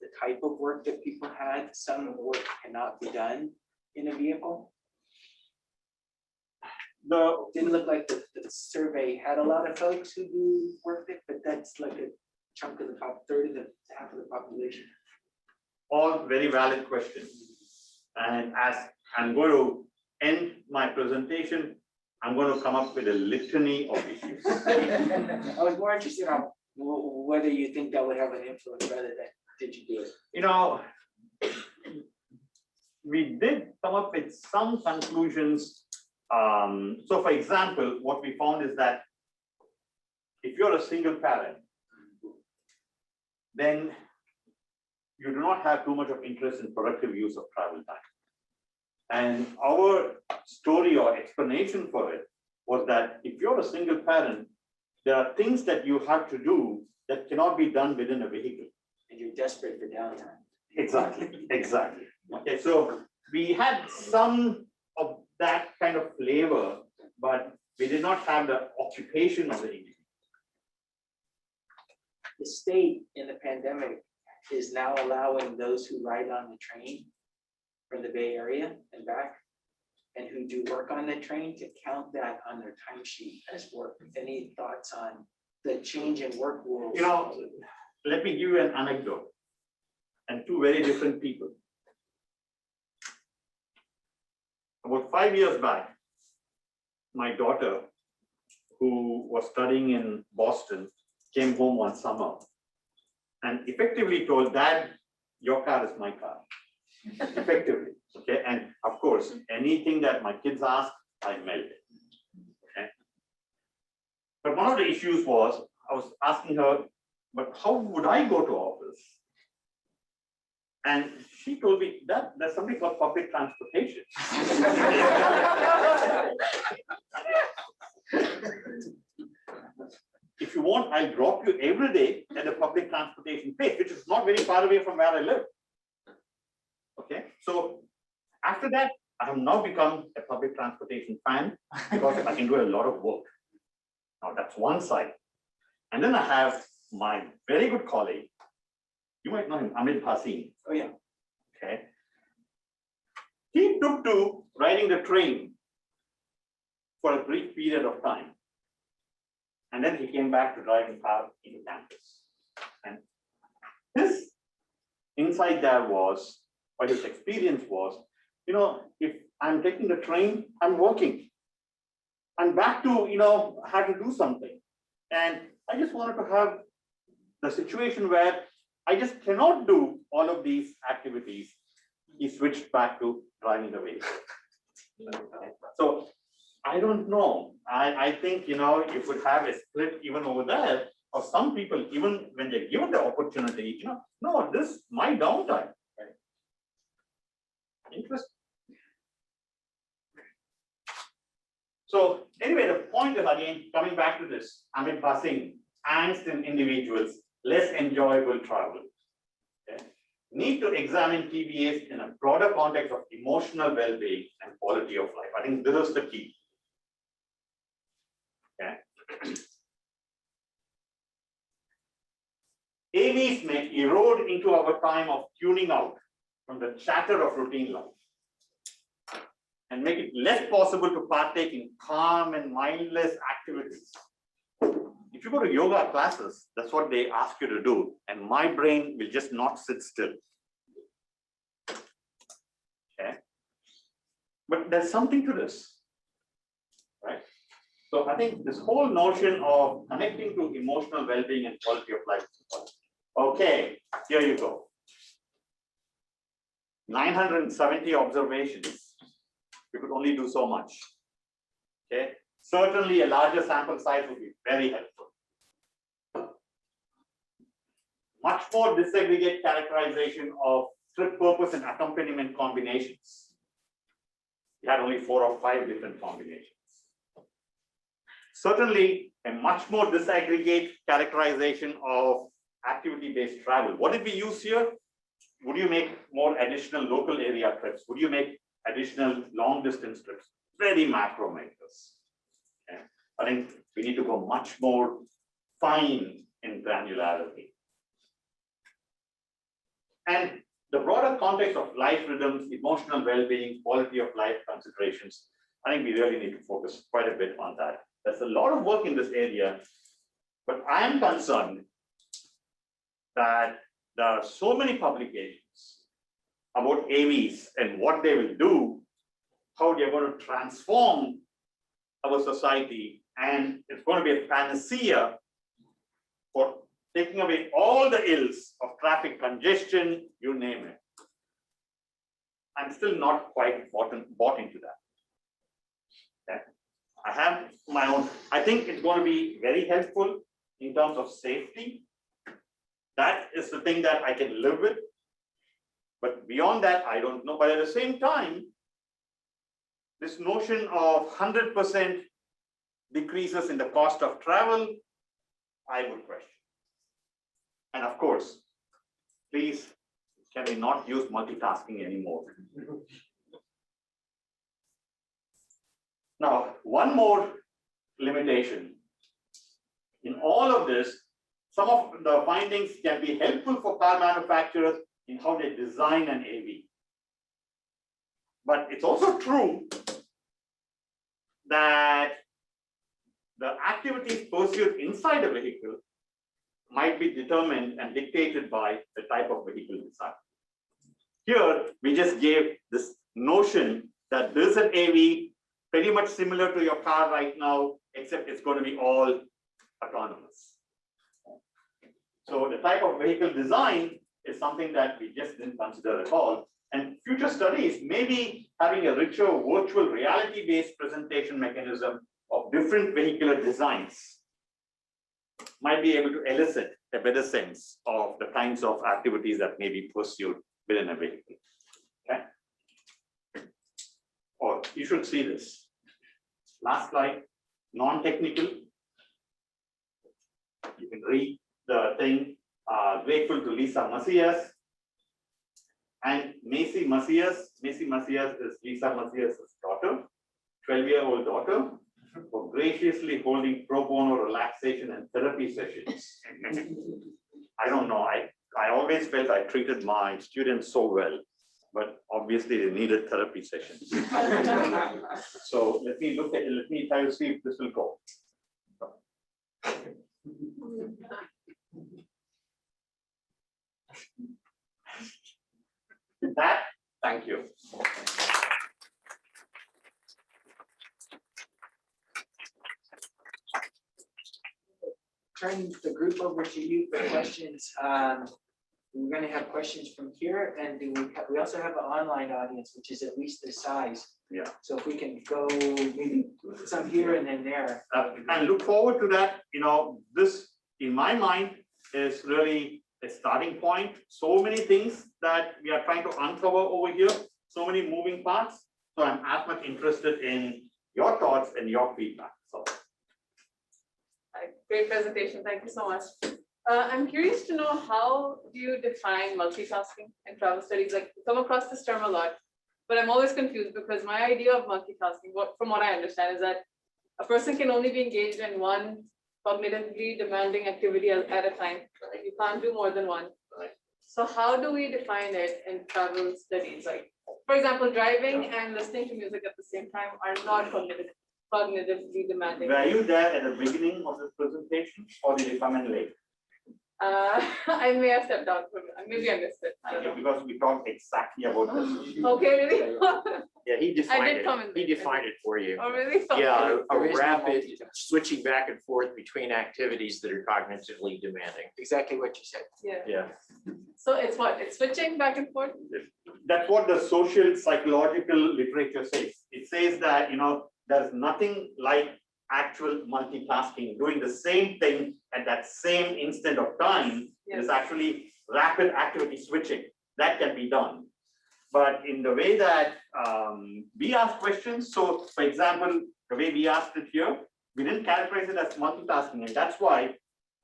the type of work that people had? Some work cannot be done in a vehicle. Didn't look like the survey had a lot of folks who do work it, but that's like a chunk of the third to half of the population. All very valid questions. And as I'm going to end my presentation, I'm going to come up with a litany of issues. I was more interested on whether you think that would have an influence rather than did you do it? You know, we did come up with some conclusions. So for example, what we found is that if you're a single parent, then you do not have too much of interest in productive use of travel time. And our story or explanation for it was that if you're a single parent, there are things that you have to do that cannot be done within a vehicle. And you're desperate for downtime. Exactly, exactly. Okay, so we had some of that kind of flavor, but we did not have the occupation of the individual. The state in the pandemic is now allowing those who ride on the train from the Bay Area and back and who do work on the train to count that on their timesheet as work. Any thoughts on the change in work rules? You know, let me give you an anecdote and two very different people. About 5 years back, my daughter, who was studying in Boston, came home one summer and effectively told, "Dad, your car is my car." Effectively, okay? And of course, anything that my kids ask, I melt. Okay? But one of the issues was, I was asking her, but how would I go to office? And she told me that there's something called public transportation. If you want, I'll drop you every day at a public transportation place, which is not very far away from where I live. Okay, so after that, I have now become a public transportation fan because I can do a lot of work. Now that's one side. And then I have my very good colleague, you might know him, Bhat. Oh yeah. Okay. He took to riding the train for a brief period of time. And then he came back to driving car into campus. And his insight there was, or his experience was, you know, if I'm taking the train, I'm working. I'm back to, you know, I had to do something. And I just wanted to have the situation where I just cannot do all of these activities. He switched back to driving the vehicle. So I don't know. I think, you know, you could have a split even over there, or some people, even when they're given the opportunity, you know, no, this is my downtime. Right? Interesting. So anyway, the point is, again, coming back to this, Bhat, angst in individuals, less enjoyable travel. Okay? Need to examine TBAs in a broader context of emotional well-being and quality of life. I think this is the key. Okay. AVs may erode into our time of tuning out from the chatter of routine life and make it less possible to partake in calm and mindless activities. If you go to yoga classes, that's what they ask you to do, and my brain will just not sit still. Okay. But there's something to this, right? So I think this whole notion of connecting to emotional well-being and quality of life. Okay, here you go. 970 observations. We could only do so much. Okay, certainly a larger sample size would be very helpful. Much more disaggregate characterization of trip purpose and accompaniment combinations. We had only 4 or 5 different combinations. Certainly a much more disaggregate characterization of activity-based travel. What did we use here? Would you make more additional local area trips? Would you make additional long distance trips? Very macro makers. Okay. I think we need to go much more fine in granularity. And the broader context of life rhythms, emotional well-being, quality of life considerations, I think we really need to focus quite a bit on that. There's a lot of work in this area, but I am concerned that there are so many publications about AVs and what they will do, how they're going to transform our society, and it's going to be a panacea for taking away all the ills of traffic congestion, you name it. I'm still not quite bought into that. Okay. I have my own, I think it's going to be very helpful in terms of safety. That is the thing that I can live with. But beyond that, I don't know. But at the same time, this notion of 100% decreases in the cost of travel, I would question. And of course, please, can we not use multitasking anymore? Now, one more limitation. In all of this, some of the findings can be helpful for car manufacturers in how they design an AV. But it's also true that the activities pursued inside a vehicle might be determined and dictated by the type of vehicle design. Here, we just gave this notion that there's an AV pretty much similar to your car right now, except it's going to be all autonomous. So the type of vehicle design is something that we just didn't consider at all. And future studies may be having a richer virtual reality-based presentation mechanism of different vehicular designs might be able to elicit a better sense of the kinds of activities that may be pursued within a vehicle. Okay. Or you should see this. Last slide, non-technical. You can read the thing, grateful to Lisa Macias and Macy Macias. Macy Macias is Lisa Macias' daughter, 12-year-old daughter, for graciously holding pro bono relaxation and therapy sessions. I don't know, I always felt I treated my students so well, but obviously they needed therapy sessions. So let me try to see if this will go. With that, thank you. Turn the group over to you for questions. We're going to have questions from here, and we also have an online audience, which is at least this size. Yeah. So if we can go maybe some here and then there. And look forward to that. You know, this in my mind is really a starting point. So many things that we are trying to uncover over here, so many moving parts. So I'm as much interested in your thoughts and your feedback. So. Great presentation. Thank you so much. I'm curious to know, how do you define multitasking in travel studies? Like, come across this term a lot, but I'm always confused because my idea of multitasking, from what I understand, is that a person can only be engaged in one cognitively demanding activity at a time. Like, you can't do more than one. So how do we define it in travel studies? Like, for example, driving and listening to music at the same time are not cognitively demanding. Were you there at the beginning of the presentation, or did you come in late? I may have stepped out from it. Maybe I missed it. I don't know. Because we talked exactly about this. Okay, really? Yeah, he defined did it. come in He late. defined it for you. Oh, really? Yeah, a There is no rapid multitask. switching back and forth between activities that are cognitively demanding. Exactly what you said. Yeah. Yeah. So it's what? It's switching back and forth? That's what the social psychological literature says. It says that, there's nothing like actual multitasking, doing the same thing at that same instant of time. Yes. Is actually rapid activity switching. That can be done. But in the way that we ask questions, so for example, the way we asked it here, we didn't characterize it as multitasking, and that's why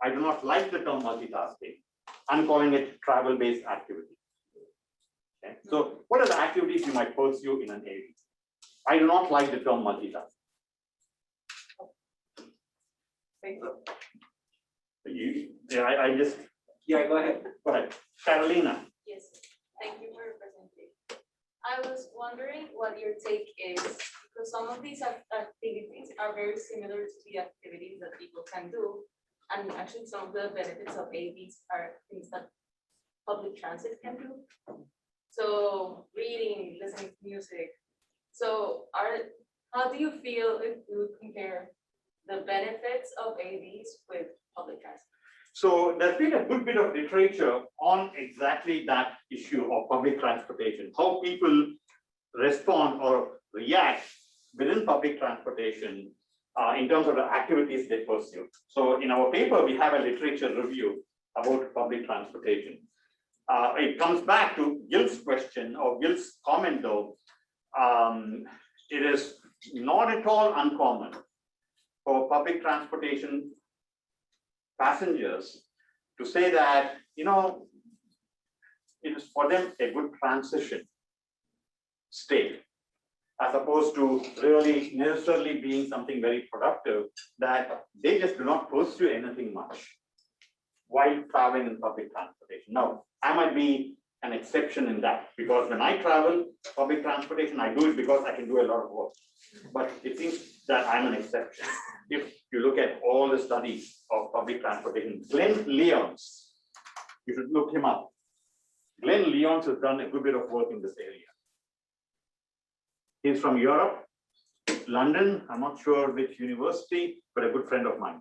I do not like the term multitasking. I'm calling it travel-based activity. Okay, so what are the activities you might pursue in an AV? I do not like the term multitasking. Thank you. I just, Yeah, go ahead. go ahead. Carolina. Yes, thank you for your presentation. I was wondering what your take is, because some of these activities are very similar to the activities that people can do. And actually some of the benefits of AVs are things that public transit can do. So reading, listening to music. So how do you feel if you would compare the benefits of AVs with public transit? So there's been a good bit of literature on exactly that issue of public transportation, how people respond or react within public transportation in terms of the activities they pursue. So in our paper, we have a literature review about public transportation. It comes back to Gil's question or Gil's comment though. It is not at all uncommon for public transportation passengers to say that, it is for them a good transition state, as opposed to really necessarily being something very productive, that they just do not pursue anything much while traveling in public transportation. Now, I might be an exception in that, because when I travel public transportation, I do it because I can do a lot of work. But it seems that I'm an exception. If you look at all the studies of public transportation, Glenn Lyons, you should look him up. Glenn Lyons has done a good bit of work in this area. He's from Europe, London, I'm not sure which university, but a good friend of mine.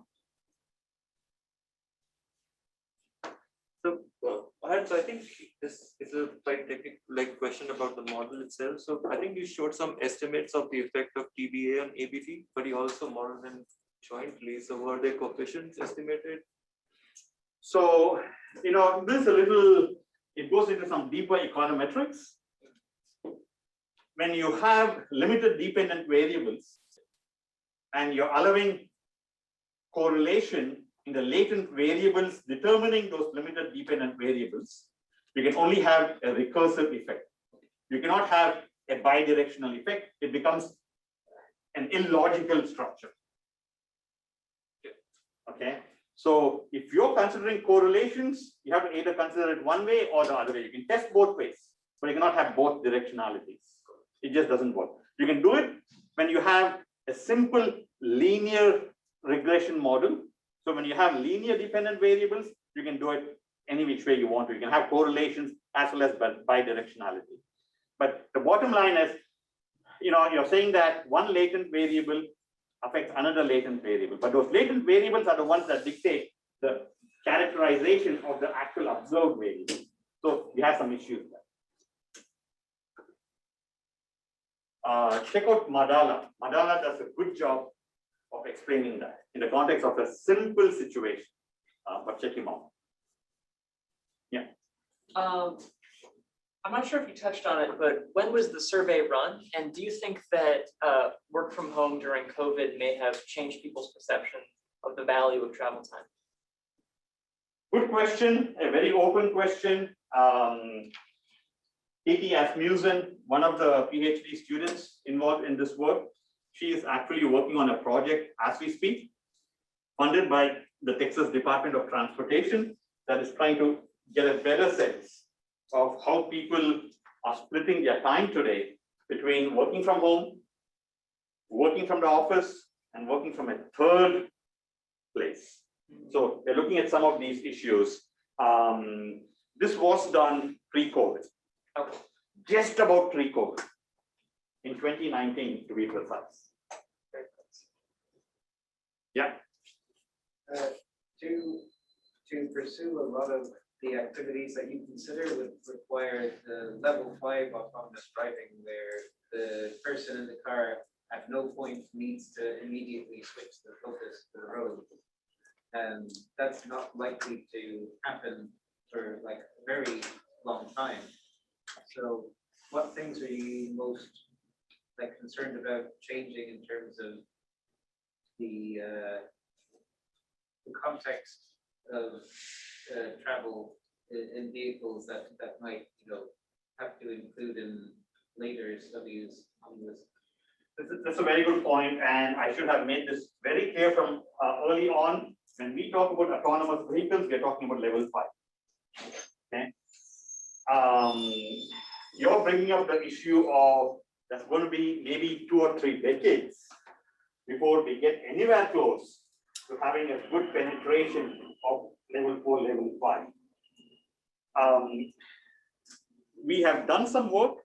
So, so I think this is a quite technical question about the model itself. So I think you showed some estimates of the effect of TBA on ABT, but you also modeled them jointly. So were they coefficients estimated? So, this is a little, it goes into some deeper econometrics. When you have limited dependent variables and you're allowing correlation in the latent variables determining those limited dependent variables, you can only have a recursive effect. You cannot have a bidirectional effect. It becomes an illogical structure. Okay. So if you're considering correlations, you have to either consider it one way or the other way. You can test both ways, but you cannot have both directionalities. It just doesn't work. You can do it when you have a simple linear regression model. So when you have linear dependent variables, you can do it any which way you want to. You can have correlations as well as bidirectionality. But the bottom line is, you're saying that one latent variable affects another latent variable, but those latent variables are the ones that dictate the characterization of the actual observed variable. So we have some issues there. Check out Madala. Madala does a good job of explaining that in the context of a simple situation, but check him out. Yeah. I'm not sure if you touched on it, but when was the survey run? And do you think that work from home during COVID may have changed people's perception of the value of travel time? Good question, a very open question. Katie Asmussen, one of the PhD students involved in this work, she is actually working on a project as we speak, funded by the Texas Department of Transportation, that is trying to get a better sense of how people are splitting their time today between working from home, working from the office, and working from a third place. So they're looking at some of these issues. This was done pre-COVID, just about pre-COVID. in 2019 to be precise. Yeah. To pursue a lot of the activities that you consider would require the level 5 autonomous driving, where the person in the car at no point needs to immediately switch the focus to the road. And that's not likely to happen for like a very long time. So what things are you most like concerned about changing in terms of the context of travel in vehicles that might, have to include in later studies on this? That's a very good point, and I should have made this very clear from early on. When we talk about autonomous vehicles, we're talking about level 5. Okay. You're bringing up the issue of that's going to be maybe 2 or 3 decades before we get anywhere close to having a good penetration of level 4, level 5. We have done some work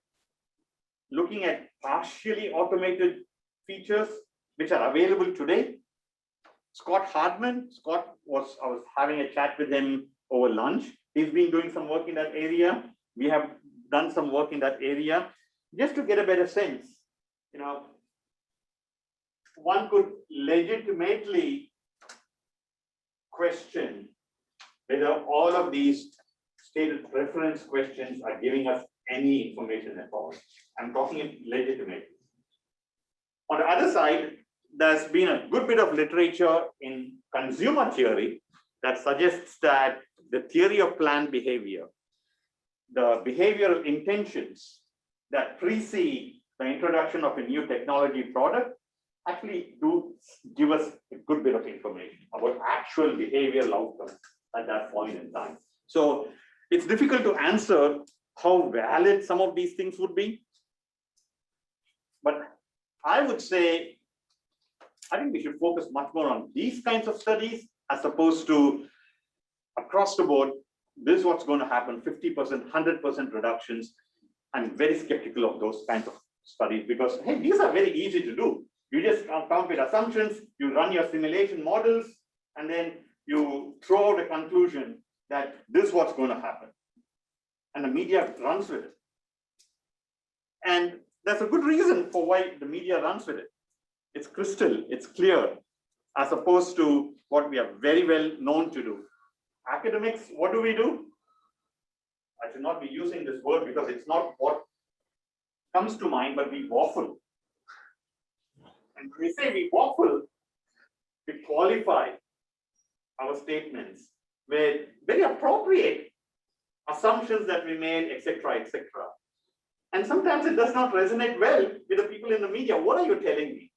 looking at partially automated features which are available today. Scott Hardman, I was having a chat with him over lunch. He's been doing some work in that area. We have done some work in that area just to get a better sense. One could legitimately question whether all of these stated preference questions are giving us any information at all. I'm talking it legitimately. On the other side, there's been a good bit of literature in consumer theory that suggests that the theory of planned behavior, the behavioral intentions that precede the introduction of a new technology product, actually do give us a good bit of information about actual behavioral outcomes at that point in time. So it's difficult to answer how valid some of these things would be. But I would say, I think we should focus much more on these kinds of studies as opposed to across the board, this is what's going to happen, 50%, 100% reductions. I'm very skeptical of those kinds of studies because, hey, these are very easy to do. You just come with assumptions, you run your simulation models, and then you throw out a conclusion that this is what's going to happen. And the media runs with it. And there's a good reason for why the media runs with it. It's crystal, it's clear, as opposed to what we are very well known to do. Academics, what do? I should not be using this word because it's not what comes to mind, but we waffle. And when we say we waffle, we qualify our statements with very appropriate assumptions that we made, etc., etc. And sometimes it does not resonate well with the people in the media. What are you telling me?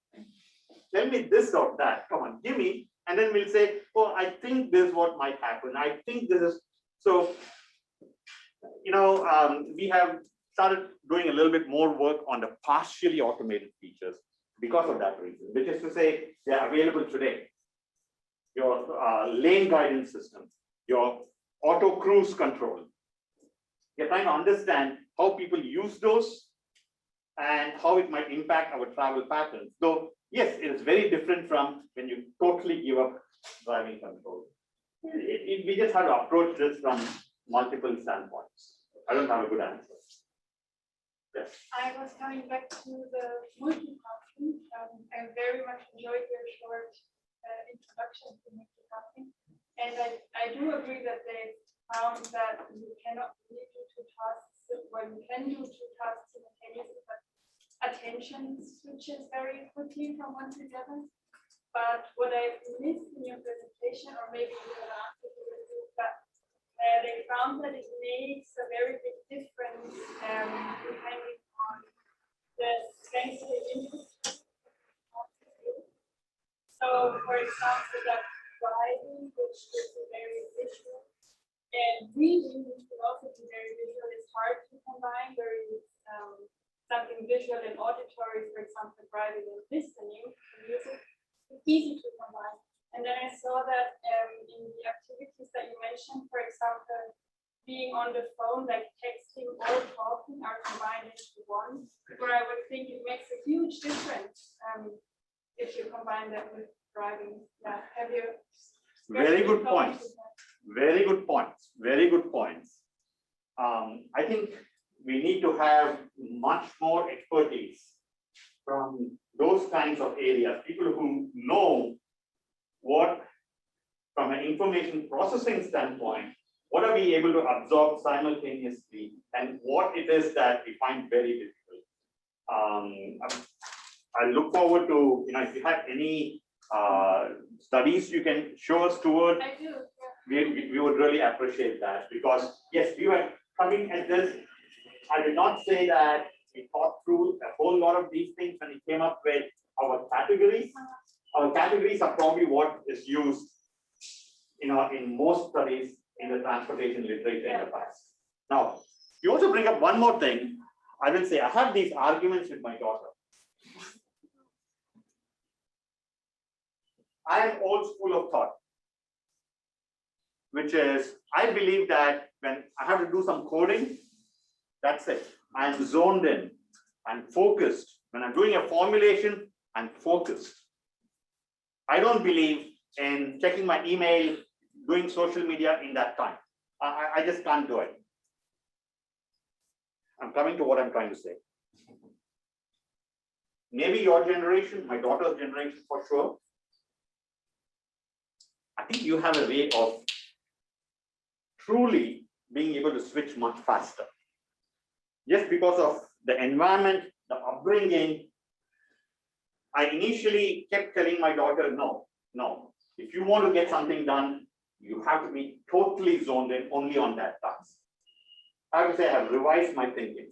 Tell me this or that. Come on, give me. And then we'll say, oh, I think this is what might happen. I think this is. So, we have started doing a little bit more work on the partially automated features because of that reason, which is to say they're available today. Your lane guidance system, your auto cruise control. We're trying to understand how people use those and how it might impact our travel patterns. Though, yes, it is very different from when you totally give up driving control. We just have to approach this from multiple standpoints. I don't have a good answer. Yes. I was coming back to the multitasking. I very much enjoyed your short introduction to multitasking. And I do agree that they found that you cannot really do 2 tasks, well, you can do 2 tasks simultaneously, but attention switches very quickly from one to the other. But what I missed in your presentation, or maybe you have answered it, is that they found that it makes a very big difference depending on the strength of the input. So, for example, that driving, which is very visual, and reading, which could also be very visual, is hard to combine. There is something visual and auditory, for example, driving and listening to music, it's easy to combine. And then I saw that in the activities that you mentioned, for example, being on the phone, like texting or talking are combined into one, where I would think it makes a huge difference if you combine that with driving. Yeah, have you? Very good points. Very good points. Very good points. I think we need to have much more expertise from those kinds of areas, people who know what, from an information processing standpoint, what are we able to absorb simultaneously and what it is that we find very difficult. I look forward to, if you have any studies you can show us toward. I do. We would really appreciate that, because yes, we were coming at this. I did not say that we thought through a whole lot of these things when we came up with our categories. Our categories are probably what is used, in most studies in the transportation literature in the past. Now, you also bring up one more thing. I will say I have these arguments with my daughter. I am old school of thought, which is I believe that when I have to do some coding, that's it. I'm zoned in, I'm focused. When I'm doing a formulation, I'm focused. I don't believe in checking my email, doing social media in that time. I just can't do it. I'm coming to what I'm trying to say. Maybe your generation, my daughter's generation for sure. I think you have a way of truly being able to switch much faster. Just because of the environment, the upbringing, I initially kept telling my daughter, no. If you want to get something done, you have to be totally zoned in only on that task. I have to say I have revised my thinking,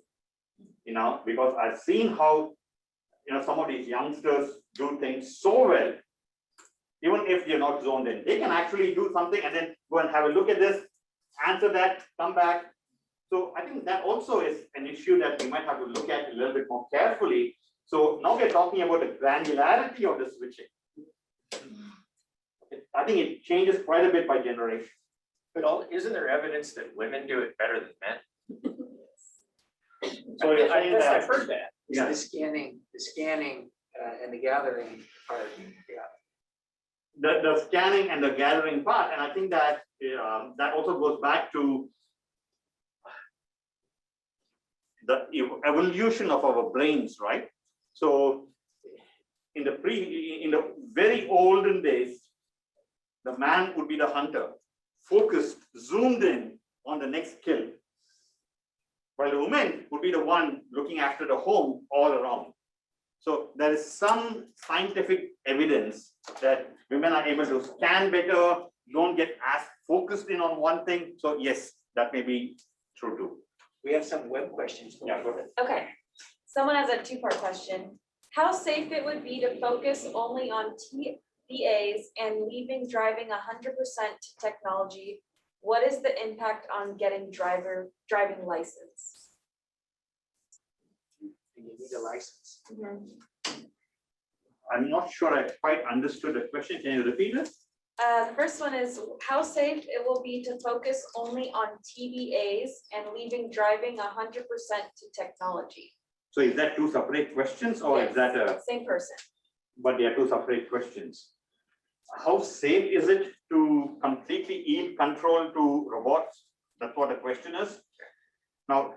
because I've seen how, some of these youngsters do things so well. Even if you're not zoned in, they can actually do something and then go and have a look at this, answer that, come back. So I think that also is an issue that we might have to look at a little bit more carefully. So now we're talking about the granularity of the switching. I think it changes quite a bit by generation. But isn't there evidence that women do it better than men? So you're saying that I've heard that. Yeah. The scanning and the gathering part, yeah. The scanning and the gathering part, and I think that that also goes back to the evolution of our brains, right? So in the very olden days, the man would be the hunter, focused, zoomed in on the next kill, while the woman would be the one looking after the home all around. So there is some scientific evidence that women are able to scan better, don't get as focused in on one thing. So yes, that may be true too. We have some web questions. Yeah, go ahead. Okay, someone has a two-part question. How safe it would be to focus only on TBAs and leaving driving 100% to technology? What is the impact on getting driving license? You need a license. I'm not sure I quite understood the question. Can you repeat it? The first one is how safe it will be to focus only on TBAs and leaving driving 100% to technology. So is that two separate questions or is that a? Same person. But they are two separate questions. How safe is it to completely yield control to robots? That's what the question is. Now,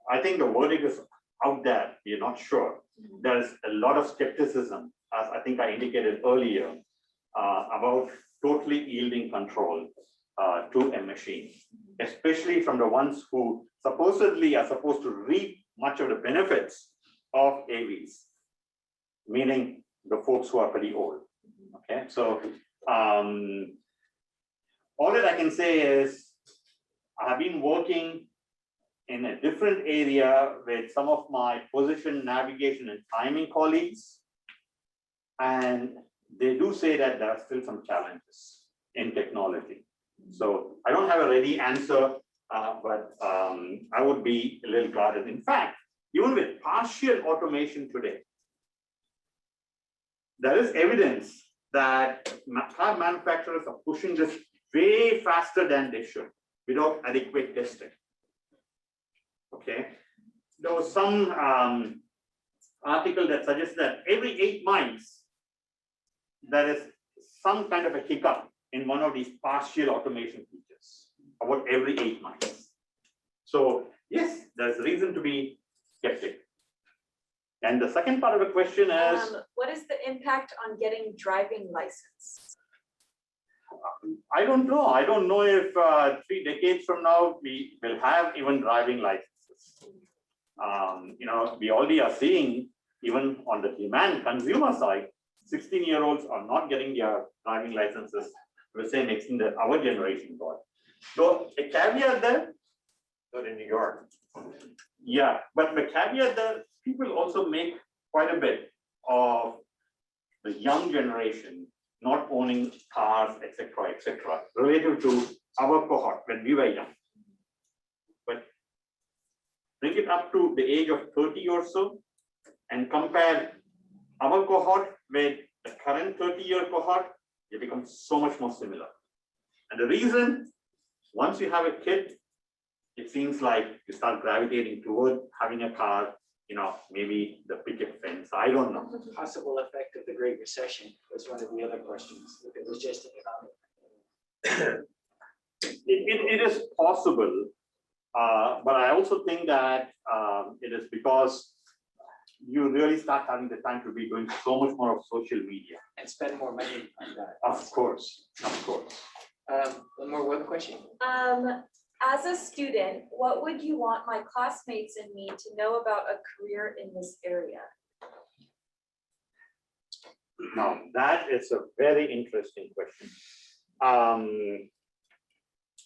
I think the verdict is out there. We're not sure. There's a lot of skepticism, as I think I indicated earlier, about totally yielding control to a machine, especially from the ones who supposedly are supposed to reap much of the benefits of AVs, meaning the folks who are pretty old. Okay, so all that I can say is I have been working in a different area with some of my position, navigation, and timing colleagues, and they do say that there are still some challenges in technology. So I don't have a ready answer, but I would be a little guarded. In fact, even with partial automation today, there is evidence that car manufacturers are pushing this way faster than they should. without adequate testing. Okay, there was some article that suggests that every 8 months, there is some kind of a hiccup in one of these partial automation features, about every 8 months. So yes, there's reason to be skeptical. And the second part of the question is, what is the impact on getting driving license? I don't know. I don't know if 3 decades from now we will have even driving licenses. You know, we already are seeing, even on the demand consumer side, 16-year-olds are not getting their driving licenses to the same extent that our generation got. So a caveat there. Not in New York. Yeah, but the caveat there, people also make quite a bit of the young generation not owning cars, etc., relative to our cohort when we were young. But bring it up to the age of 30 or so and compare our cohort with the current 30-year cohort, they become so much more similar. And the reason, once you have a kid, it seems like you start gravitating toward having a car, you know, maybe the picket fence, I don't know. Possible effect of the Great Recession was one of the other questions. If it was just economic. It is possible, but I also think that it is because you really start having the time to be doing so much more of social media. And spend more money on that. Of course, of course. One more web question. As a student, what would you want my classmates and me to know about a career in this area? Now, that is a very interesting question.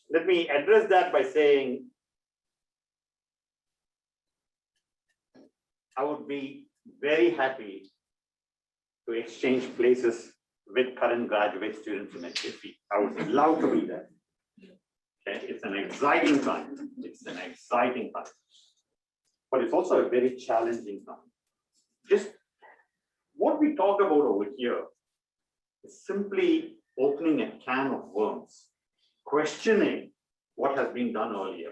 Let me address that by saying, I would be very happy to exchange places with current graduate students in HFE. I would love to be there. Okay, it's an exciting time. It's an exciting time. But it's also a very challenging time. Just what we talk about over here is simply opening a can of worms, questioning what has been done earlier.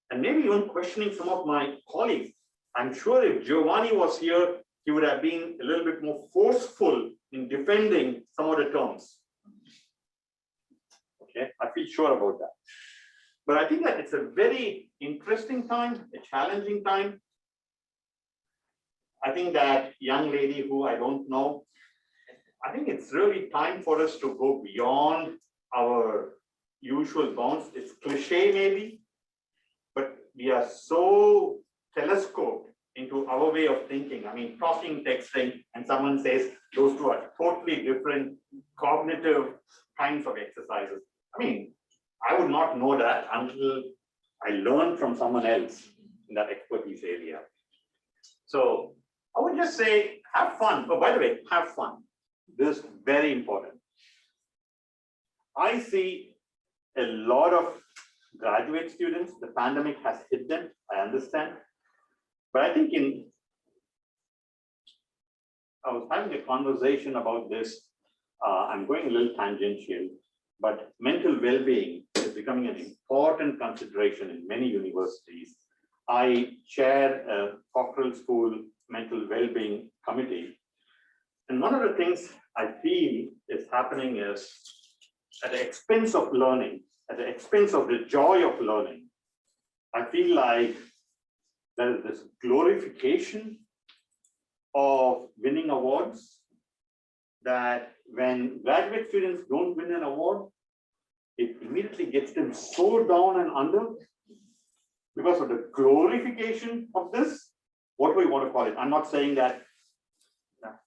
And maybe even questioning some of my colleagues. I'm sure if Giovanni was here, he would have been a little bit more forceful in defending some of the terms. Okay, I feel sure about that. But I think that it's a very interesting time, a challenging time. I think that young lady who I don't know, I think it's really time for us to go beyond our usual bounds. It's cliche maybe, but we are so telescoped into our way of thinking. I mean, talking, texting, and someone says those two are totally different cognitive kinds of exercises. I mean, I would not know that until I learned from someone else in that expertise area. So I would just say, have fun. Oh, by the way, have fun. This is very important. I see a lot of graduate students, the pandemic has hit them, I understand. But I think I was having a conversation about this, I'm going a little tangential, but mental well-being is becoming an important consideration in many universities. I chair a doctoral school mental well-being committee. And one of the things I feel is happening is at the expense of learning, at the expense of the joy of learning, I feel like there is this glorification of winning awards that when graduate students don't win an award, it immediately gets them so down and under because of the glorification of this. What do we want to call it? I'm not saying that,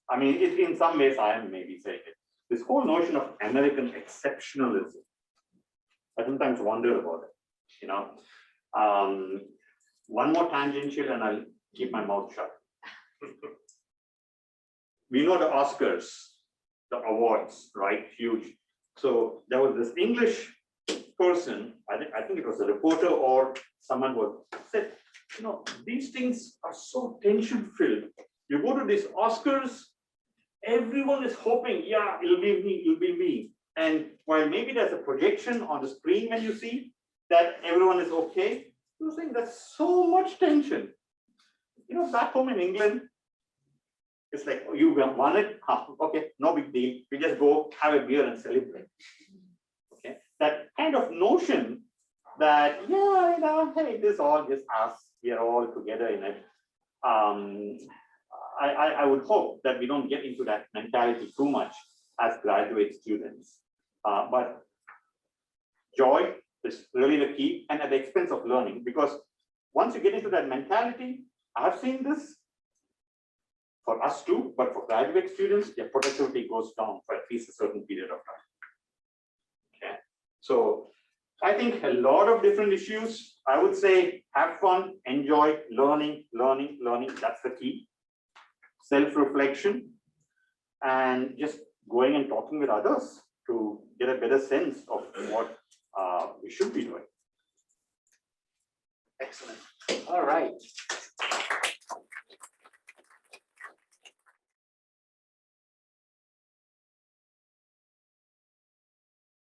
I mean, in some ways I am maybe saying it. This whole notion of American exceptionalism, I sometimes wonder about it, you know. One more tangential and I'll keep my mouth shut. We know the Oscars, the awards, right? Huge. So there was this English person, I think it was a reporter or someone who said, you know, these things are so tension filled. You go to these Oscars, everyone is hoping, yeah, it'll be me, it'll be me. And while maybe there's a projection on the screen when you see that everyone is okay, you're saying there's so much tension. You know, back home in England, it's like, oh, you won it, okay, no big deal. We just go have a beer and celebrate. Okay, that kind of notion that, yeah, you know, hey, it is all just us, we are all together in it. I would hope that we don't get into that mentality too much as graduate students. But joy is really the key, and at the expense of learning, because once you get into that mentality, I've seen this for us too, but for graduate students, their productivity goes down for at least a certain period of time. Okay, so I think a lot of different issues. I would say have fun, enjoy, learning. That's the key. Self-reflection, and just going and talking with others to get a better sense of what we should be doing. Excellent. All right.